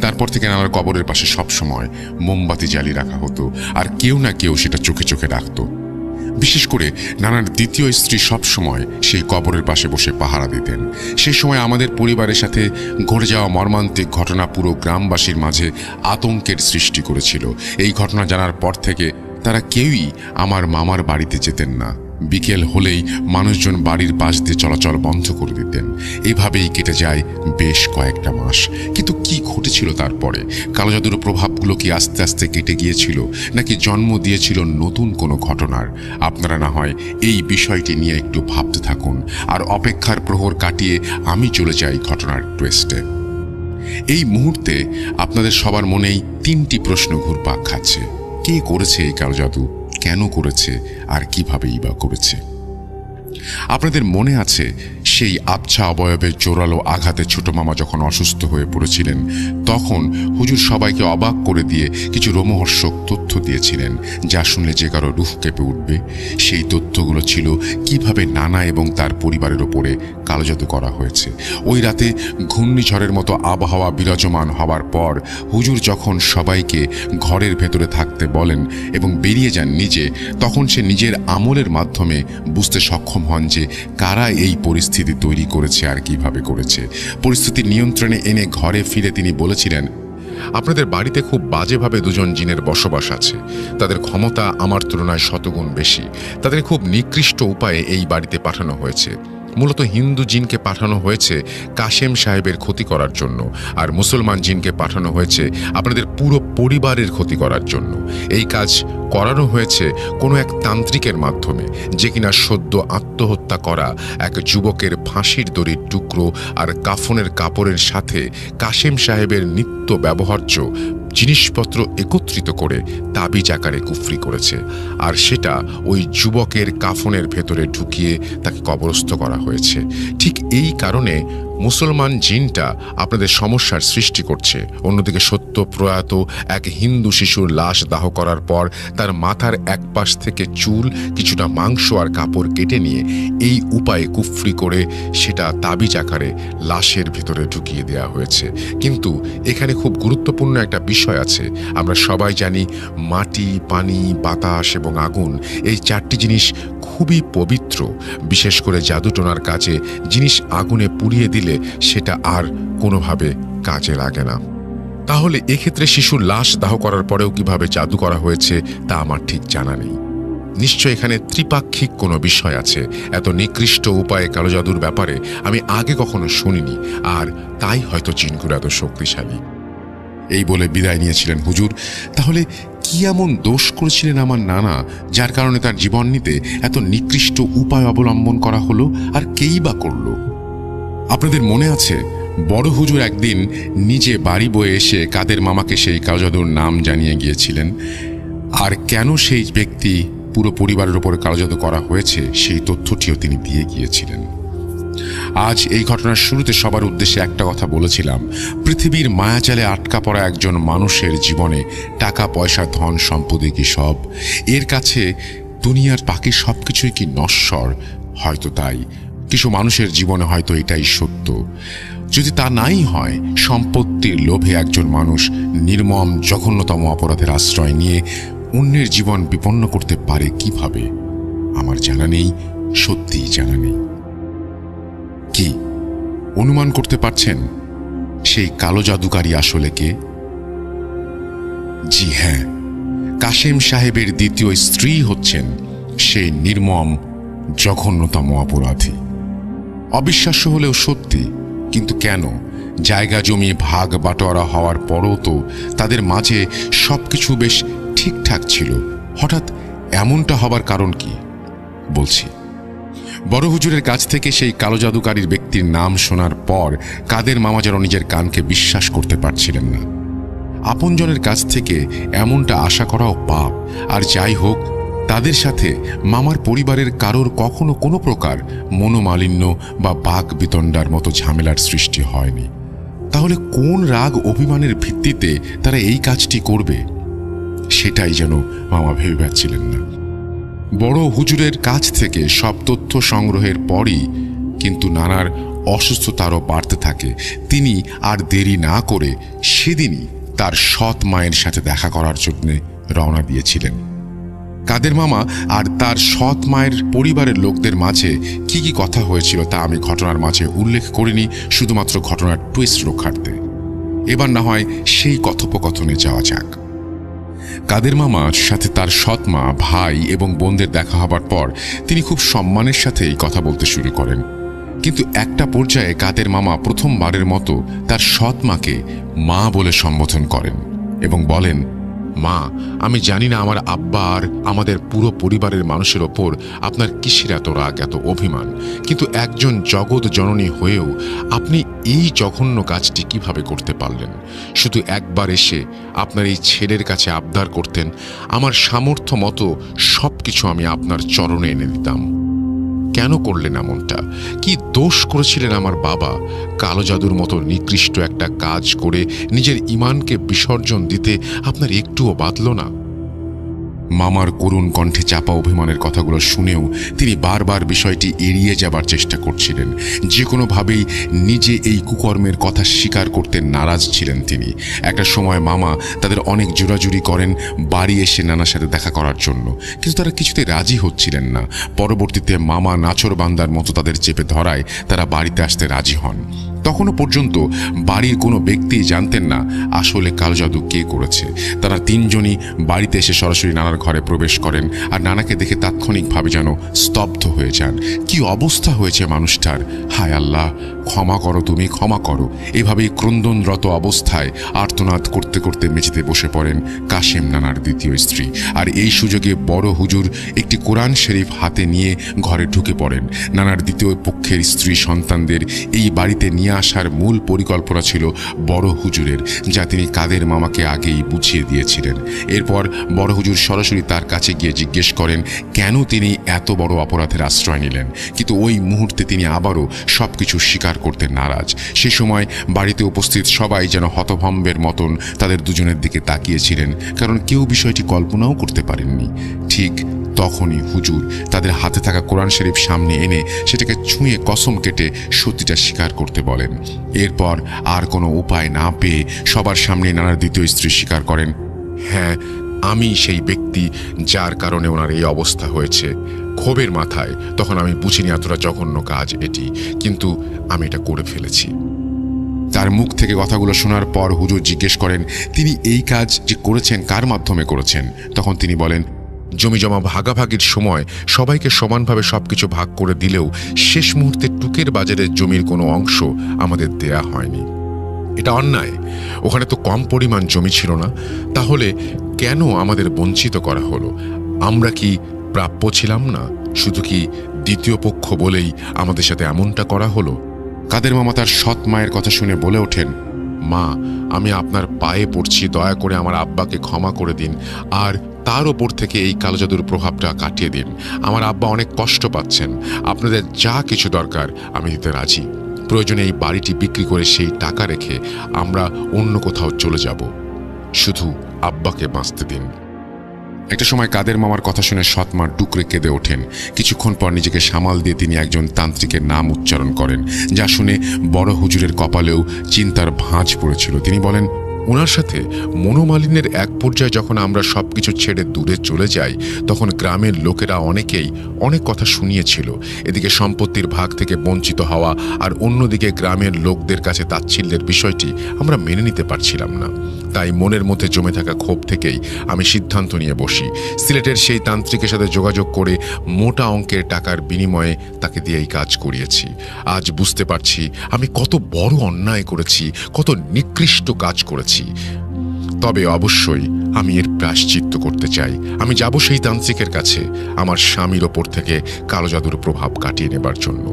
তারপর থেকে নানার কবরের পাশে সব সময় মোমবাতি জ্বালিয়ে রাখা হতো, আর কেউ না কেউ সেটা চোখে চোখে রাখত। বিশেষ করে নানার দ্বিতীয় স্ত্রী সব সময় সেই কবরের পাশে বসে পাহারা দিতেন। সেই সময় আমাদের পরিবারের সাথে ঘটে যাওয়া মর্মান্তিক ঘটনা পুরো গ্রামবাসীর মাঝে আতঙ্কের সৃষ্টি করেছিল। এই ঘটনা জানার পর থেকে তারা কেউই আমার মামার বাড়িতে যেতেন না। বিকেল হলেই মানুষজন বাড়ির পাশ দিয়ে চলাচল বন্ধ করে দিতেন। এভাবেই কেটে যায় বেশ কয়েকটা মাস। কিন্তু কি ঘটেছিল তারপরে? কালো জাদুর প্রভাবগুলো কি আস্তে আস্তে কেটে গিয়েছিল, নাকি জন্ম দিয়েছিল নতুন কোনো ঘটনার? আপনারা না হয় এই বিষয়টি নিয়ে একটু ভাবতে থাকুন, আর অপেক্ষার প্রহর কাটিয়ে আমি চলে যাই ঘটনার টুইস্টে। এই মুহূর্তে আপনাদের সবার মনেই তিনটি প্রশ্ন ঘুরপাক খাচ্ছে। কে করেছে এই কালো জাদু, কেন করেছে, আর কিভাবেই বা করেছে? আপনাদের মনে আছে সেই আবছা অবয়বের জোরালো আঘাতে ছোট মামা যখন অসুস্থ হয়ে পড়েছিলেন, তখন হুজুর সবাইকে অবাক করে দিয়ে কিছু রোমহর্ষক তথ্য দিয়েছিলেন, যা শুনলে যে কারো রুহ কেঁপে উঠবে। সেই তথ্যগুলো ছিল কিভাবে নানা এবং তার পরিবারের ওপরে কালো জাদু করা হয়েছে। ওই রাতে ঘূর্ণিঝড়ের মতো আবহাওয়া বিরাজমান হবার পর হুজুর যখন সবাইকে ঘরের ভেতরে থাকতে বলেন এবং বেরিয়ে যান নিজে, তখন সে নিজের আমলের মাধ্যমে বুঝতে সক্ষম হন যে কারা এই পরিস্থিতি তৈরি করেছে আর কিভাবে করেছে। পরিস্থিতি নিয়ন্ত্রণে এনে ঘরে ফিরে তিনি বলেছিলেন, আপনাদের বাড়িতে খুব বাজেভাবে দুজন জিনের বসবাস আছে। তাদের ক্ষমতা আমার তুলনায় শতগুণ বেশি। তাদের খুব নিকৃষ্ট উপায়ে এই বাড়িতে পাঠানো হয়েছে। মূলত হিন্দু জিনকে পাঠানো হয়েছে কাশেম সাহেবের ক্ষতি করার জন্য, আর মুসলমান জিনকে পাঠানো হয়েছে আপনাদের পুরো পরিবারের ক্ষতি করার জন্য। এই কাজ করানো হয়েছে কোনো এক তান্ত্রিকের মাধ্যমে, যে কিনা সদ্য আত্মহত্যা করা এক যুবকের ফাঁসির দড়ির টুকরো আর কাফনের কাপড়ের সাথে কাশেম সাহেবের নিত্য ব্যবহার্য জিনিসপত্র একত্রিত করে তাবিজ আকারে কুফরি করেছে, আর সেটা ওই যুবকের কাফনের ভেতরে ঢুকিয়ে তাকে কবরস্থ করা হয়েছে। ঠিক এই কারণে মুসলমান জিনটা আপনাদের সমস্যার সৃষ্টি করছে। অন্যদিকে সত্য প্রয়াত এক হিন্দু শিশুর লাশ দাহ করার পর তার মাথার এক পাশ থেকে চুল, কিছুটা মাংস আর কাপড় কেটে নিয়ে এই উপায়ে কুফরি করে সেটা তাবিজ আকারে লাশের ভেতরে ঢুকিয়ে দেওয়া হয়েছে। কিন্তু এখানে খুব গুরুত্বপূর্ণ একটা বিষয় আছে। আমরা সবাই জানি মাটি, পানি, বাতাস এবং আগুন, এই চারটি জিনিস খুবই পবিত্র। বিশেষ করে জাদুটোনার কাজে জিনিস আগুনে পুড়িয়ে দিলে সেটা আর কোনোভাবে কাজে লাগে না। তাহলে এক্ষেত্রে শিশুর লাশ দাহ করার পরেও কিভাবে জাদু করা হয়েছে তা আমার ঠিক জানা নেই। নিশ্চয় এখানে ত্রিপাক্ষিক কোনো বিষয় আছে। এত নিকৃষ্ট উপায়ে কালো জাদুর ব্যাপারে আমি আগে কখনো শুনিনি, আর তাই হয়তো জিনগুলো এত শক্তিশালী। এই বলে বিদায় নিয়েছিলেন হুজুর। তাহলে কি এমন দোষ করেছিলেন আমার নানা, যার কারণে তার জীবন নিতে এত নিকৃষ্ট উপায় অবলম্বন করা হলো, আর কেই বা করল? আপনাদের মনে আছে বড় হুজুর একদিন নিজে বাড়ি বয়ে এসে কাদের মামাকে সেই কালো জাদুর নাম জানিয়ে গিয়েছিলেন, আর কেন সেই ব্যক্তি পুরো পরিবারের উপরে কালো জাদু করা হয়েছে সেই তথ্যটিও তিনি দিয়ে গিয়েছিলেন। আজ এই ঘটনার শুরুতে সবার উদ্দেশ্যে একটা কথা বলেছিলাম, পৃথিবীর মায়াজালে আটকা পড়া একজন মানুষের জীবনে টাকা পয়সা, ধন সম্পত্তি কি সব? এর কাছে দুনিয়ার বাকি সব কিছুই কি নশ্বর? হয়তো তাই। কিছু মানুষের জীবনে হয়তো এটাই সত্য। যদি তা নাই হয়, সম্পত্তির লোভে একজন মানুষ নির্মম জঘন্যতম অপরাধের আশ্রয় নিয়ে অন্যের জীবন বিপন্ন করতে পারে কিভাবে? আমার জানা নেই, সত্যিই জানা নেই। কি অনুমান করতে পারছেন সেই কালো জাদুকারী আসলে কে? জি হ্যাঁ, কাশেম সাহেবের দ্বিতীয় স্ত্রী হচ্ছেন সেই নির্মম জঘন্যতম অপরাধী। অবিশ্বাস্য হলেও সত্যি। কিন্তু কেন? জায়গা জমি ভাগ বাটোয়ারা হওয়ার পরও তো তাদের মাঝে সবকিছু বেশ ঠিকঠাক ছিল। হঠাৎ এমনটা হবার কারণ কি? বলছি। বড় হুজুরের কাছ থেকে সেই কালো জাদুকারীর ব্যক্তির নাম শোনার পর কাদের মামা যেন নিজের কানকে বিশ্বাস করতে পারছিলেন না। আপনজনের কাছ থেকে এমনটা আশা করাও পাপ। আর যাই হোক, তাদের সাথে মামার পরিবারের কারোর কখনো কোনো প্রকার মনোমালিন্য বা বাক বিতণ্ডার মতো ঝামেলার সৃষ্টি হয়নি। তাহলে কোন রাগ অভিমানের ভিত্তিতে তারা এই কাজটি করবে, সেটাই যেন মামা ভেবে পাচ্ছিলেন না। বড় হুজুরের কাছ থেকে সব তথ্য সংগ্রহের পরই কিন্তু নানার অসুস্থতারও বাড়তে থাকে। তিনি আর দেরি না করে সেদিনই তার সৎ মায়ের সাথে দেখা করার জন্য রওনা দিয়েছিলেন। কাদের মামা আর তার সৎ মায়ের পরিবারের লোকদের মাঝে কি কি কথা হয়েছিল তা আমি ঘটনার মাঝে উল্লেখ করিনি, শুধুমাত্র ঘটনার টুইস্ট রক্ষার্থে। এবার না হয় সেই কথোপকথনে যাওয়া যাক। কাদের মামার সাথে তার সৎ মা, ভাই এবং বোনদের দেখা হবার পর তিনি খুব সম্মানের সাথে এই কথা বলতে শুরু করেন। কিন্তু একটা পর্যায়ে কাদের মামা প্রথমবারের মতো তার সৎ মাকে মা বলে সম্বোধন করেন এবং বলেন, মা, আমি জানি না আমার আব্বা আর আমাদের পুরো পরিবারের মানুষের ওপর আপনার কিসের এত রাগ, এত অভিমান, কিন্তু একজন জগৎ জননী হয়েও আপনি এই জঘন্য কাজটি কিভাবে করতে পারলেন? শুধু একবার এসে আপনার এই ছেলের কাছে আবদার করতেন, আমার সামর্থ্য মতো সব কিছু আমি আপনার চরণে এনে দিতাম। কেন করলেন এমনটা? কি দোষ করেছিলেন আমার বাবা? কালো জাদুর মতো নিকৃষ্ট একটা কাজ করে নিজের ঈমানকে বিসর্জন দিতে আপনার একটুও বাধল না? মামার করুণ কণ্ঠে চাপা অভিমানের কথাগুলো শুনেও তিনি বারবার বিষয়টি এড়িয়ে যাবার চেষ্টা করছিলেন। যে কোনোভাবেই নিজে এই কুকর্মের কথা স্বীকার করতে নারাজ ছিলেন তিনি। একটা সময় মামা তাদের অনেক জোরাজুরি করেন বাড়ি এসে নানার সাথে দেখা করার জন্য, কিন্তু তারা কিছুতে রাজি হচ্ছিলেন না। পরবর্তীতে মামা নাছর বান্দার মতো তাদের চেপে ধরায় তারা বাড়িতে আসতে রাজি হন। তখনও পর্যন্ত বাড়ির কোনো ব্যক্তি জানতেন না আসলে কালো জাদু কে করেছে। তারা তিনজনই বাড়িতে এসে সরাসরি নানার ঘরে প্রবেশ করেন আর নানাকে দেখে তাৎক্ষণিকভাবে যেন স্তব্ধ হয়ে যান। কি অবস্থা হয়েছে মানুষটার! হায় আল্লাহ, ক্ষমা করো, তুমি ক্ষমা করো। এভাবেই ক্রন্দনরত অবস্থায় আর্তনাদ করতে করতে মেঝেতে বসে পড়েন কাশেম নানার দ্বিতীয় স্ত্রী। আর এই সুযোগে বড় হুজুর একটি কোরআন শরীফ হাতে নিয়ে ঘরে ঢুকে পড়েন। নানার দ্বিতীয় পক্ষের স্ত্রী সন্তানদের এই বাড়িতে নিয়ে আসার মূল পরিকল্পনা ছিল বড় হুজুরের, যা তিনি কাদের মামাকে আগেই বুঝিয়ে দিয়েছিলেন। এরপর বড় হুজুর সরাসরি তার কাছে গিয়ে জিজ্ঞেস করেন কেন তিনি এত বড় অপরাধের আশ্রয় নিলেন, কিন্তু ওই মুহূর্তে তিনি আবারও সবকিছু স্বীকার করতে নারাজ। সে সময় বাড়িতে উপস্থিত সবাই যেন হতভম্বের মতন তাদের দুজনের দিকে তাকিয়েছিলেন, কারণ কেউ বিষয়টি কল্পনাও করতে পারেননি। ঠিক তখনই হুজুর তাদের হাতে থাকা কোরআন শরীফ সামনে এনে সেটাকে ছুঁয়ে কসম কেটে সত্যিটা স্বীকার করতে বলেন। এরপর আর কোনো উপায় না পেয়ে সবার সামনে নানার দ্বিতীয় স্ত্রী স্বীকার করেন, হ্যাঁ, আমি সেই ব্যক্তি যার কারণে ওনার এই অবস্থা হয়েছে। ক্ষোভের মাথায় তখন আমি বুঝিনি এতটা জঘন্য কাজ এটি, কিন্তু আমি এটা করে ফেলেছি। তার মুখ থেকে কথাগুলো শোনার পর হুজুর জিজ্ঞেস করেন তিনি এই কাজ যে করেছেন কার মাধ্যমে করেছেন। তখন তিনি বলেন, জমি জমা ভাগাভাগির সময় সবাইকে সমানভাবে সবকিছু ভাগ করে দিলেও শেষ মুহূর্তে টুকের বাজারের জমির কোনো অংশ আমাদের দেয়া হয়নি। এটা অন্যায়। ওখানে তো কম পরিমাণ জমি ছিল না, তাহলে কেন আমাদের বঞ্চিত করা হলো? আমরা কি প্রাপ্য ছিলাম না? শুধু কি দ্বিতীয় পক্ষ বলেই আমাদের সাথে এমনটা করা হলো? কাদের মামা তার সৎ মায়ের কথা শুনে বলে ওঠেন, মা, আমি আপনার পায়ে পড়ছি, দয়া করে আমার আব্বাকে ক্ষমা করে দিন আর তার ওপর থেকে এই কালো জাদুর প্রভাবটা কাটিয়ে দিন। আমার আব্বা অনেক কষ্ট পাচ্ছেন। আপনাদের যা কিছু দরকার আমি দিতে রাজি। প্রয়োজনে এই বাড়িটি বিক্রি করে সেই টাকা রেখে আমরা অন্য কোথাও চলে যাব। শুধু আব্বাকে বাঁচতে দিন। একটা সময় কাদের মামার কথা শুনে সৎমা ডুকরে কেঁদে ওঠেন। কিছুক্ষণ পর নিজেকে সামাল দিয়ে তিনি একজন তান্ত্রিকের নাম উচ্চারণ করেন, যা শুনে বড় হুজুরের কপালেও চিন্তার ভাঁজ পড়েছিল। তিনি বলেন, ওনার সাথে মনোমালিন্যের এক পর্যায়ে যখন আমরা সবকিছু ছেড়ে দূরে চলে যাই, তখন গ্রামের লোকেরা অনেকেই অনেক কথা শুনিয়েছিল। এদিকে সম্পত্তির ভাগ থেকে বঞ্চিত হওয়া আর অন্যদিকে গ্রামের লোকদের কাছে তাচ্ছিল্যের বিষয়টি আমরা মেনে নিতে পারছিলাম না। তাই মনের মধ্যে জমে থাকা ক্ষোভ থেকেই আমি সিদ্ধান্ত নিয়ে বসি সিলেটের সেই তান্ত্রিকের সাথে যোগাযোগ করে মোটা অঙ্কের টাকার বিনিময়ে তাকে দিয়ে এই কাজ করিয়েছি। আজ বুঝতে পারছি আমি কত বড় অন্যায় করেছি, কত নিকৃষ্ট কাজ করেছি। তবে অবশ্যই আমি এর প্রায়শ্চিত্ত করতে চাই। আমি যাব সেই তান্ত্রিকের কাছে আমার স্বামীর ওপর থেকে কালো জাদুর প্রভাব কাটিয়ে নেবার জন্য।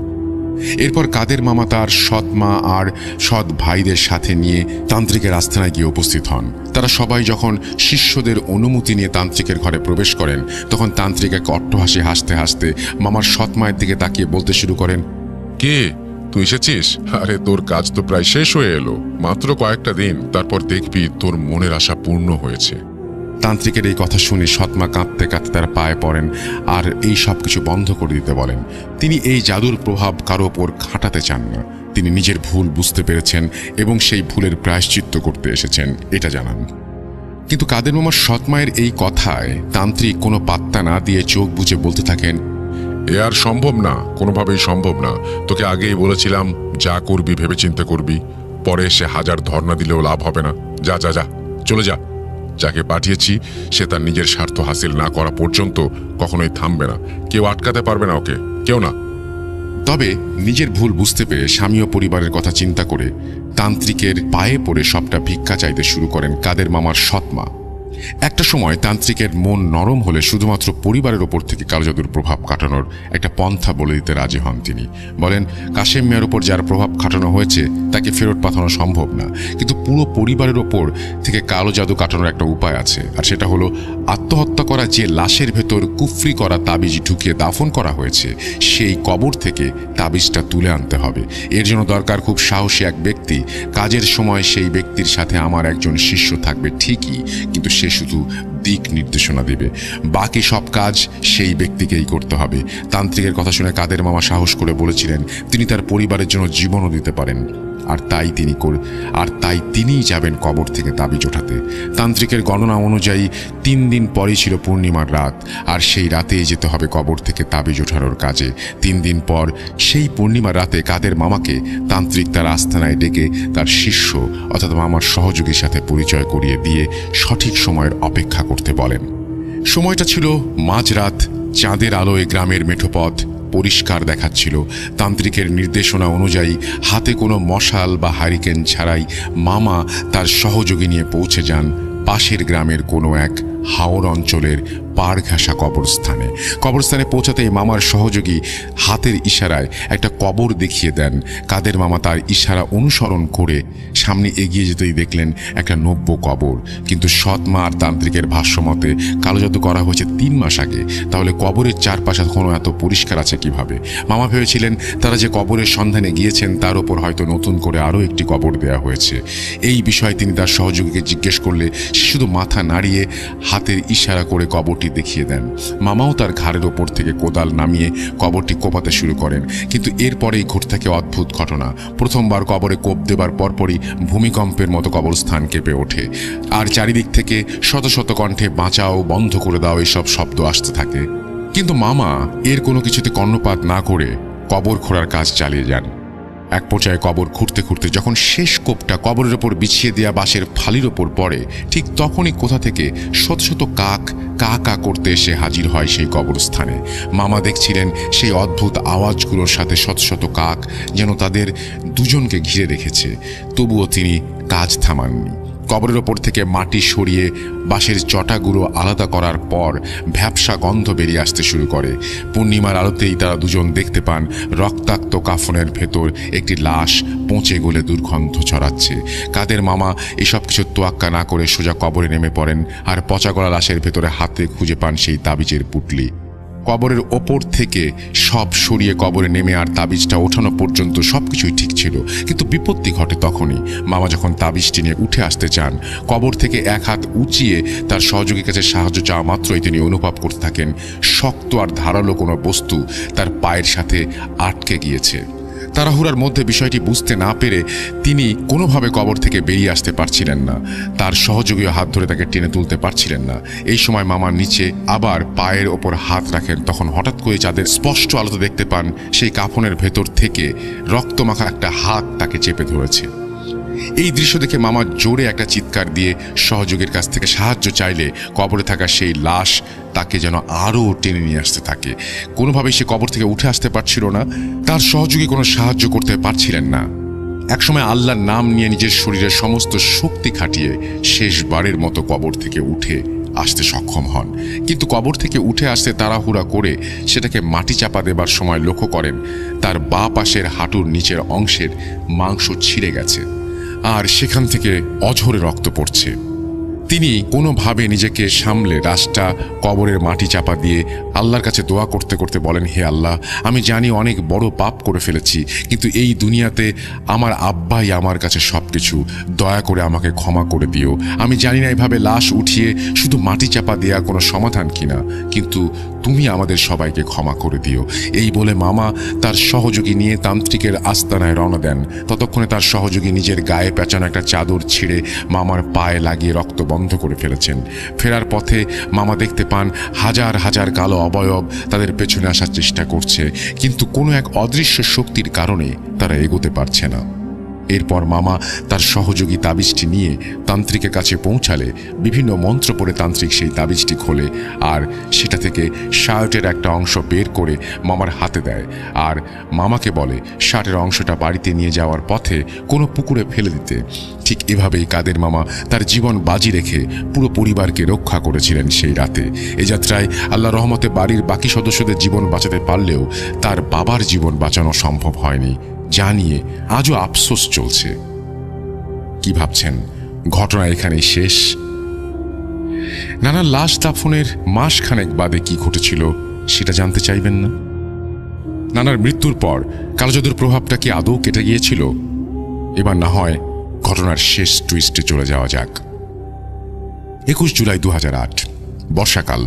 এরপর কাদের মামা তার সৎ মা আর সৎ ভাইদের সাথে নিয়ে তান্ত্রিকের আস্থানায় গিয়ে উপস্থিত হন। তারা সবাই যখন শিষ্যদের অনুমতি নিয়ে তান্ত্রিকের ঘরে প্রবেশ করেন, তখন তান্ত্রিক এক অট্টহাসি হাসতে হাসতে মামার সৎ মায়ের দিকে তাকিয়ে বলতে শুরু করেন, কে তুই এসেছিস? আরে তোর কাজ তো প্রায় শেষ হয়ে এলো, মাত্র কয়েকটা দিন, তারপর দেখবি তোর মনের আশা পূর্ণ হয়েছে। তান্ত্রিকের এই কথা শুনে সৎমা কাঁদতে কাঁদতে তার পায়ে পড়েন আর এই সব কিছু বন্ধ করে দিতে বলেন। তিনি এই জাদুর প্রভাব কারো ওপর খাটাতে চান না। তিনি নিজের ভুল বুঝতে পেরেছেন এবং সেই ভুলের প্রায়শ্চিত্ত করতে এসেছেন, এটা জানান। কিন্তু কাদের মামার সৎমায়ের এই কথায় তান্ত্রিক কোনো পাত্তা না দিয়ে চোখ বুজে বলতে থাকেন, এ আর সম্ভব না, কোনোভাবেই সম্ভব না। তোকে আগেই বলেছিলাম, যা করবি ভেবেচিন্তে করবি, পরে সে হাজার ধর্ণা দিলেও লাভ হবে না। যা যা যা, চলে যা। যাকে পাঠিয়েছি সে তার নিজের স্বার্থ হাসিল না করা পর্যন্ত কখনোই থামবে না। কেউ আটকাতে পারবে না ওকে, কেউ না। তবে নিজের ভুল বুঝতে পেরে স্বামী ও পরিবারের কথা চিন্তা করে তান্ত্রিকের পায়ে পড়ে সবটা ভিক্ষা চাইতে শুরু করেন কাদের মামার সৎমা। একটা সময় তান্ত্রিকের মন নরম হলে শুধুমাত্র পরিবারের ওপর থেকে কালো জাদুর প্রভাব কাটানোর একটা পন্থা বলে দিতে রাজি হন। তিনি বলেন, কাশেম মিয়ার ওপর যার প্রভাব খাটানো হয়েছে তাকে ফেরত পাঠানো সম্ভব না, কিন্তু পুরো পরিবারের ওপর থেকে কালো জাদু কাটানোর একটা উপায় আছে, আর সেটা হলো আত্মহত্যা করা যে লাশের ভেতর কুফরি করা তাবিজ ঢুকিয়ে দাফন করা হয়েছে সেই কবর থেকে তাবিজটা তুলে আনতে হবে। এর জন্য দরকার খুব সাহসী এক ব্যক্তি। কাজের সময় সেই ব্যক্তির সাথে আমার একজন শিষ্য থাকবে ঠিকই, কিন্তু সে শুধু দিক নির্দেশনা দেবে, বাকি সব কাজ সেই ব্যক্তিকেই করতে হবে। তান্ত্রিকের কথা শুনে কাদের মামা সাহস করে বলেছিলেন তিনি তার পরিবারের জন্য জীবনও দিতে পারেন, আর তাই তিনিই যাবেন কবর থেকে তাবিজ ওঠাতে। তান্ত্রিকের গণনা অনুযায়ী 3 দিন পরেই ছিল পূর্ণিমার রাত, আর সেই রাতেই যেতে হবে কবর থেকে তাবিজ ওঠানোর কাজে। 3 দিন পর সেই পূর্ণিমার রাতে কাদের মামাকে তান্ত্রিক তার আস্তানায় ডেকে তার শিষ্য অর্থাৎ মামার সহযোগীর সাথে পরিচয় করিয়ে দিয়ে সঠিক সময়ের অপেক্ষা করতে বলেন। সময়টা ছিল মাঝরাত। চাঁদের আলোয় গ্রামের মেঠোপথ পরিষ্কার দেখাচ্ছিল। তান্ত্রিকের নির্দেশনা অনুযায়ী হাতে কোনো মশাল বা হারিকেন ছাড়াই মামা তার সহযোগী নিয়ে পৌঁছে যান পাশের গ্রামের কোনো এক হাওর অঞ্চলের পাড় ঘাসা কবরস্থানে পৌঁছাতেই মামার সহযোগী হাতের ইশারায় একটা কবর দেখিয়ে দেন। কাদের মামা তার ইশারা অনুসরণ করে সামনে এগিয়ে যেতেই দেখলেন একটা নব্য কবর। কিন্তু সৎমা আর তান্ত্রিকের ভাষ্যমতে কালো জাদু করা হয়েছে 3 মাস আগে, তাহলে কবরের চারপাশে এখনো এত পরিষ্কার আছে কিভাবে? মামা ভেবেছিলেন তারা যে কবরের সন্ধানে গিয়েছেন তার ওপর হয়তো নতুন করে আরও একটি কবর দেওয়া হয়েছে। এই বিষয়ে তিনি তার সহযোগীকে জিজ্ঞেস করলে সে শুধু মাথা নাড়িয়ে হাতের ইশারা করে কবরটি দেখিয়ে দেন। মামাও তার ঘাড়ের ওপর থেকে কোদাল নামিয়ে কবরটি কোপাতে শুরু করেন। কিন্তু এরপরেই ঘটে থাকে অদ্ভুত ঘটনা। প্রথমবার কবরে কোপ দেবার পরপরই ভূমিকম্পের মতো কবরস্থান কেঁপে ওঠে, আর চারিদিক থেকে শত শত কণ্ঠে বাঁচাও, বন্ধ করে দাও এসব শব্দ আসতে থাকে। কিন্তু মামা এর কোনো কিছুতে কর্ণপাত না করে কবর খোঁড়ার কাজ চালিয়ে যান। এক পর্যায়ে কবর খুঁড়তে খুঁড়তে যখন শেষ কোপটা কবরের ওপর বিছিয়ে দেওয়া বাঁশের ফালির ওপর পড়ে, ঠিক তখনই কোথা থেকে শত শত কাক কা কা করতে এসে হাজির হয় সেই কবরস্থানে। মামা দেখছিলেন সেই অদ্ভুত আওয়াজগুলোর সাথে শত শত কাক যেন তাদের দুজনকে ঘিরে রেখেছে। তবুও তিনি কাজ থামাননি। কবরের ওপর থেকে মাটি সরিয়ে বাঁশের চটাগুলো আলাদা করার পর ভ্যাপসা গন্ধ বেরিয়ে আসতে শুরু করে। পূর্ণিমার আলোতেই তারা দুজন দেখতে পান রক্তাক্ত কাফনের ভেতর একটি লাশ পচে গলে দুর্গন্ধ ছড়াচ্ছে। কাদের মামা এসব কিছু তোয়াক্কা না করে সোজা কবরে নেমে পড়েন, আর পচা গলা লাশের ভেতরে হাতে খুঁজে পান সেই তাবিজের পুটলি। কবরের ওপর থেকে সব সরিয়ে কবরে নেমে আর তাবিজটা ওঠানো পর্যন্ত সবকিছুই ঠিক ছিল, কিন্তু বিপত্তি ঘটে তখনই। মামা যখন তাবিজটি নিয়ে উঠে আসতে চান, কবর থেকে এক হাত উঁচিয়ে তার সহযোগীর কাছে সাহায্য চাওয়া মাত্রই তিনি অনুভব করতে থাকেন শক্ত আর ধারালো কোনো বস্তু তার পায়ের সাথে আটকে গিয়েছে। তাড়াহুড়ার মধ্যে বিষয়টি বুঝতে না পেরে তিনি কোনোভাবে কবর থেকে বেরিয়ে আসতে পারছিলেন না। তার সহযোগীও হাত ধরে তাকে টেনে তুলতে পারছিলেন না। এই সময় মামার নিচে আবার পায়ের ওপর হাত রাখেন, তখন হঠাৎ করে চাঁদের স্পষ্ট আলোতে দেখতে পান সেই কাফনের ভেতর থেকে রক্তমাখা একটা হাত তাকে চেপে ধরেছে। এই দৃশ্য দেখে মামা জোরে একটা চিৎকার দিয়ে সহযোগীর কাছ থেকে সাহায্য চাইলে কবরে থাকা সেই লাশ তাকে যেন আরও টেনে নিয়ে আসতে থাকে। কোনোভাবেই সে কবর থেকে উঠে আসতে পারছিল না। তার সহযোগী কোনো সাহায্য করতে পারছিলেন না। একসময় আল্লাহর নাম নিয়ে নিজের শরীরের সমস্ত শক্তি খাটিয়ে শেষবারের মতো কবর থেকে উঠে আসতে সক্ষম হন। কিন্তু কবর থেকে উঠে আসতে তাড়াহুড়া করে সেটাকে মাটি চাপা দেবার সময় লক্ষ্য করেন তার বাঁ পাশের হাঁটুর নিচের অংশের মাংস ছিঁড়ে গেছে, আর সেখান থেকে অঝরে রক্ত পড়ছে। তিনি কোনোভাবে নিজেকে সামলে লাশটা কবরের মাটি চাপা দিয়ে আল্লাহর কাছে দোয়া করতে করতে বলেন, হে আল্লাহ, আমি জানি অনেক বড় পাপ করে ফেলেছি, কিন্তু এই দুনিয়াতে আমার আব্বাই আমার কাছে সব কিছু, দয়া করে আমাকে ক্ষমা করে দিও। আমি জানি না এভাবে লাশ উঠিয়ে শুধু মাটি চাপা দেওয়া কোনো সমাধান কিনা, কিন্তু তুমি আমাদের সবাইকে ক্ষমা করে দিও। এই বলে মামা তার সহযোগী নিয়ে তান্ত্রিকের আস্তানায় রওনা দেন। ততক্ষণে তার সহযোগী নিজের গায়ে পেঁচানো একটা চাদর ছিঁড়ে মামার পায়ে লাগিয়ে রক্ত বন্ধ করে ফেলেছেন। ফেরার পথে মামা দেখতে পান হাজার হাজার কালো অবয়ব তাদের পেছনে আসার চেষ্টা করছে, কিন্তু কোনো এক অদৃশ্য শক্তির কারণে তারা এগোতে পারছে না। এরপর মামা তার সহযোগী তাবিজটি নিয়ে তান্ত্রিকের কাছে পৌঁছালে বিভিন্ন মন্ত্র পড়ে তান্ত্রিক সেই তাবিজটি খোলে আর সেটা থেকে শার্টের একটা অংশ বের করে মামার হাতে দেয় আর মামাকে বলে শার্টের অংশটা বাড়িতে নিয়ে যাওয়ার পথে কোনো পুকুরে ফেলে দিতে। ঠিক এভাবেই কাদের মামা তার জীবন বাজি রেখে পুরো পরিবারকে রক্ষা করেছিলেন সেই রাতে। এ যাত্রায় আল্লাহ রহমতে বাড়ির বাকি সদস্যদের জীবন বাঁচাতে পারলেও তার বাবার জীবন বাঁচানো সম্ভব হয়নি, যা নিয়ে আজও আফসোস চলছে। কি ভাবছেন ঘটনা এখানেই শেষ? নানার লাশ দাফনের মাসখানেক বাদে কি ঘটেছিল সেটা জানতে চাইবেন না? নানার মৃত্যুর পর কালো জাদুর প্রভাবটা কি আদৌ কেটে গিয়েছিল? এবার না হয় ঘটনার শেষ টুইস্টে চলে যাওয়া যাক। 21 জুলাই 2008, বর্ষাকাল।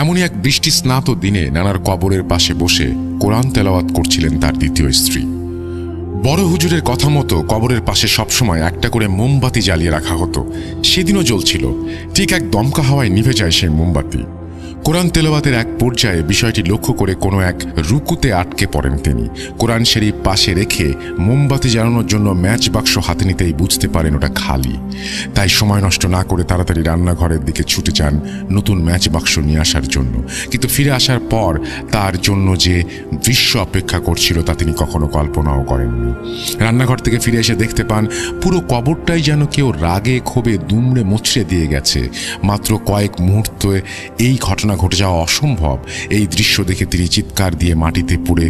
এমনই এক বৃষ্টি স্নাত দিনে নানার কবরের পাশে বসে কোরআন তেলাওয়াত করছিলেন তার দ্বিতীয় স্ত্রী। বড় হুজুরের কথা মতো কবরের পাশে সবসময় একটা করে মোমবাতি জ্বালিয়ে রাখা হতো। সেদিনও জ্বলছিল। ঠিক এক দমকা হাওয়ায় নিভে যায় সেই মোমবাতি। কোরআন তেলাওয়াতের এক পর্যায়ে বিষয়টি লক্ষ্য করে কোনো এক রুকুতে আটকে পড়েন তিনি। কোরআন শরীফ পাশে রেখে মোমবাতি জ্বালানোর জন্য ম্যাচ বাক্স হাতে নিতেই বুঝতে পারেন ওটা খালি। তাই সময় নষ্ট না করে তাড়াতাড়ি রান্নাঘরের দিকে ছুটে যান নতুন ম্যাচ বাক্স নিয়ে আসার জন্য। কিন্তু ফিরে আসার পর তার জন্য যে দৃশ্য অপেক্ষা করছিল তা তিনি কখনো কল্পনাও করেননি। রান্নাঘর থেকে ফিরে এসে দেখতে পান পুরো কবরটাই যেন কেউ রাগে ক্ষোভে দুমড়ে মুচড়ে দিয়ে গেছে। মাত্র কয়েক মুহূর্তে এই ঘটনা ঘটে যাওয়া অসম্ভব। এই দৃশ্য দেখে তিনি চিৎকার দিয়ে মাটিতে পড়ে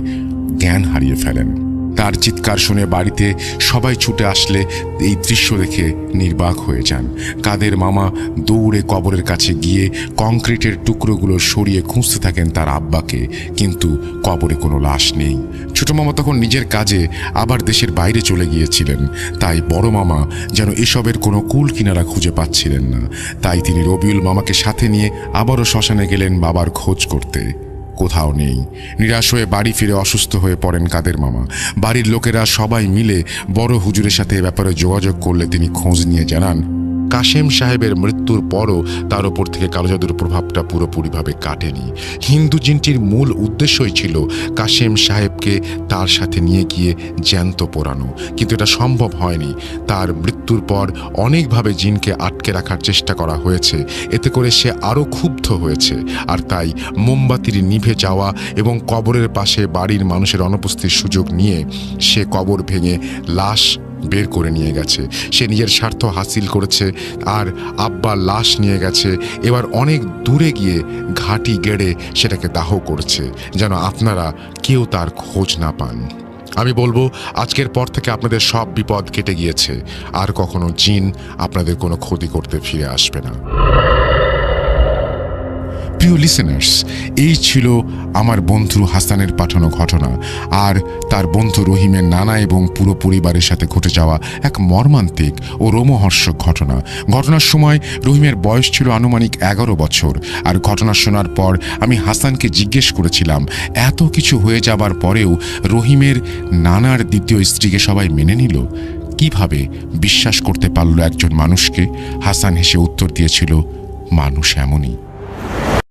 জ্ঞান হারিয়ে ফেলেন। তার চিৎকার শুনে বাড়িতে সবাই ছুটে আসলে এই দৃশ্য দেখে নির্বাক হয়ে যান। কাদের মামা দৌড়ে কবরের কাছে গিয়ে কংক্রিটের টুকরোগুলো সরিয়ে খুঁজতে থাকেন তার আব্বাকে, কিন্তু কবরে কোনো লাশ নেই। ছোট মামা তখন নিজের কাজে আবার দেশের বাইরে চলে গিয়েছিলেন, তাই বড় মামা যেন এসবের কোনো কুল কিনারা খুঁজে পাচ্ছিলেন না। তাই তিনি রবিউল মামাকে সাথে নিয়ে আবারও শ্মশানে গেলেন বাবার খোঁজ করতে। কোথাও নেই। নিরাশ হয়ে বাড়ি ফিরে অসুস্থ হয়ে পড়েন কাদের মামা। বাড়ির লোকেরা সবাই মিলে বড় হুজুরের সাথে এ ব্যাপারে যোগাযোগ করলে তিনি খোঁজ নিয়ে জানান কাশেম সাহেবের মৃত্যুর পরও তার ওপর থেকে কালো জাদুর প্রভাবটা পুরোপুরিভাবে কাটেনি। হিন্দু জিনটির মূল উদ্দেশ্যই ছিল কাশেম সাহেবকে তার সাথে নিয়ে গিয়ে জ্যান্ত পোড়ানো, কিন্তু এটা সম্ভব হয়নি। তার মৃত্যুর পর অনেকভাবে জিনকে আটকে রাখার চেষ্টা করা হয়েছে, এতে করে সে আরও ক্ষুব্ধ হয়েছে। আর তাই মোমবাতির নিভে যাওয়া এবং কবরের পাশে বাড়ির মানুষের অনুপস্থিতির সুযোগ নিয়ে সে কবর ভেঙে লাশ বের করে নিয়ে গেছে। সে নিজের স্বার্থ হাসিল করেছে আর আব্বার লাশ নিয়ে গেছে। এবার অনেক দূরে গিয়ে ঘাঁটি গেড়ে সেটাকে দাহ করছে, যেন আপনারা কেউ তার খোঁজ না পান। আমি বলবো আজকের পর থেকে আপনাদের সব বিপদ কেটে গিয়েছে, আর কখনো জিন আপনাদের কোনো ক্ষতি করতে ফিরে আসবে না। প্রিয় লিসেনার্স, এই ছিল আমার বন্ধু হাসানের পাঠানো ঘটনা আর তার বন্ধু রহিমের নানা এবং পুরো পরিবারের সাথে ঘটে যাওয়া এক মর্মান্তিক ও রোমহর্ষক ঘটনা। ঘটনার সময় রহিমের বয়স ছিল আনুমানিক 11 বছর। আর ঘটনা শোনার পর আমি হাসানকে জিজ্ঞেস করেছিলাম, এত কিছু হয়ে যাবার পরেও রহিমের নানার দ্বিতীয় স্ত্রীকে সবাই মেনে নিল? কিভাবে বিশ্বাস করতে পারল একজন মানুষকে? হাসান হেসে উত্তর দিয়েছিল, মানুষ এমনই।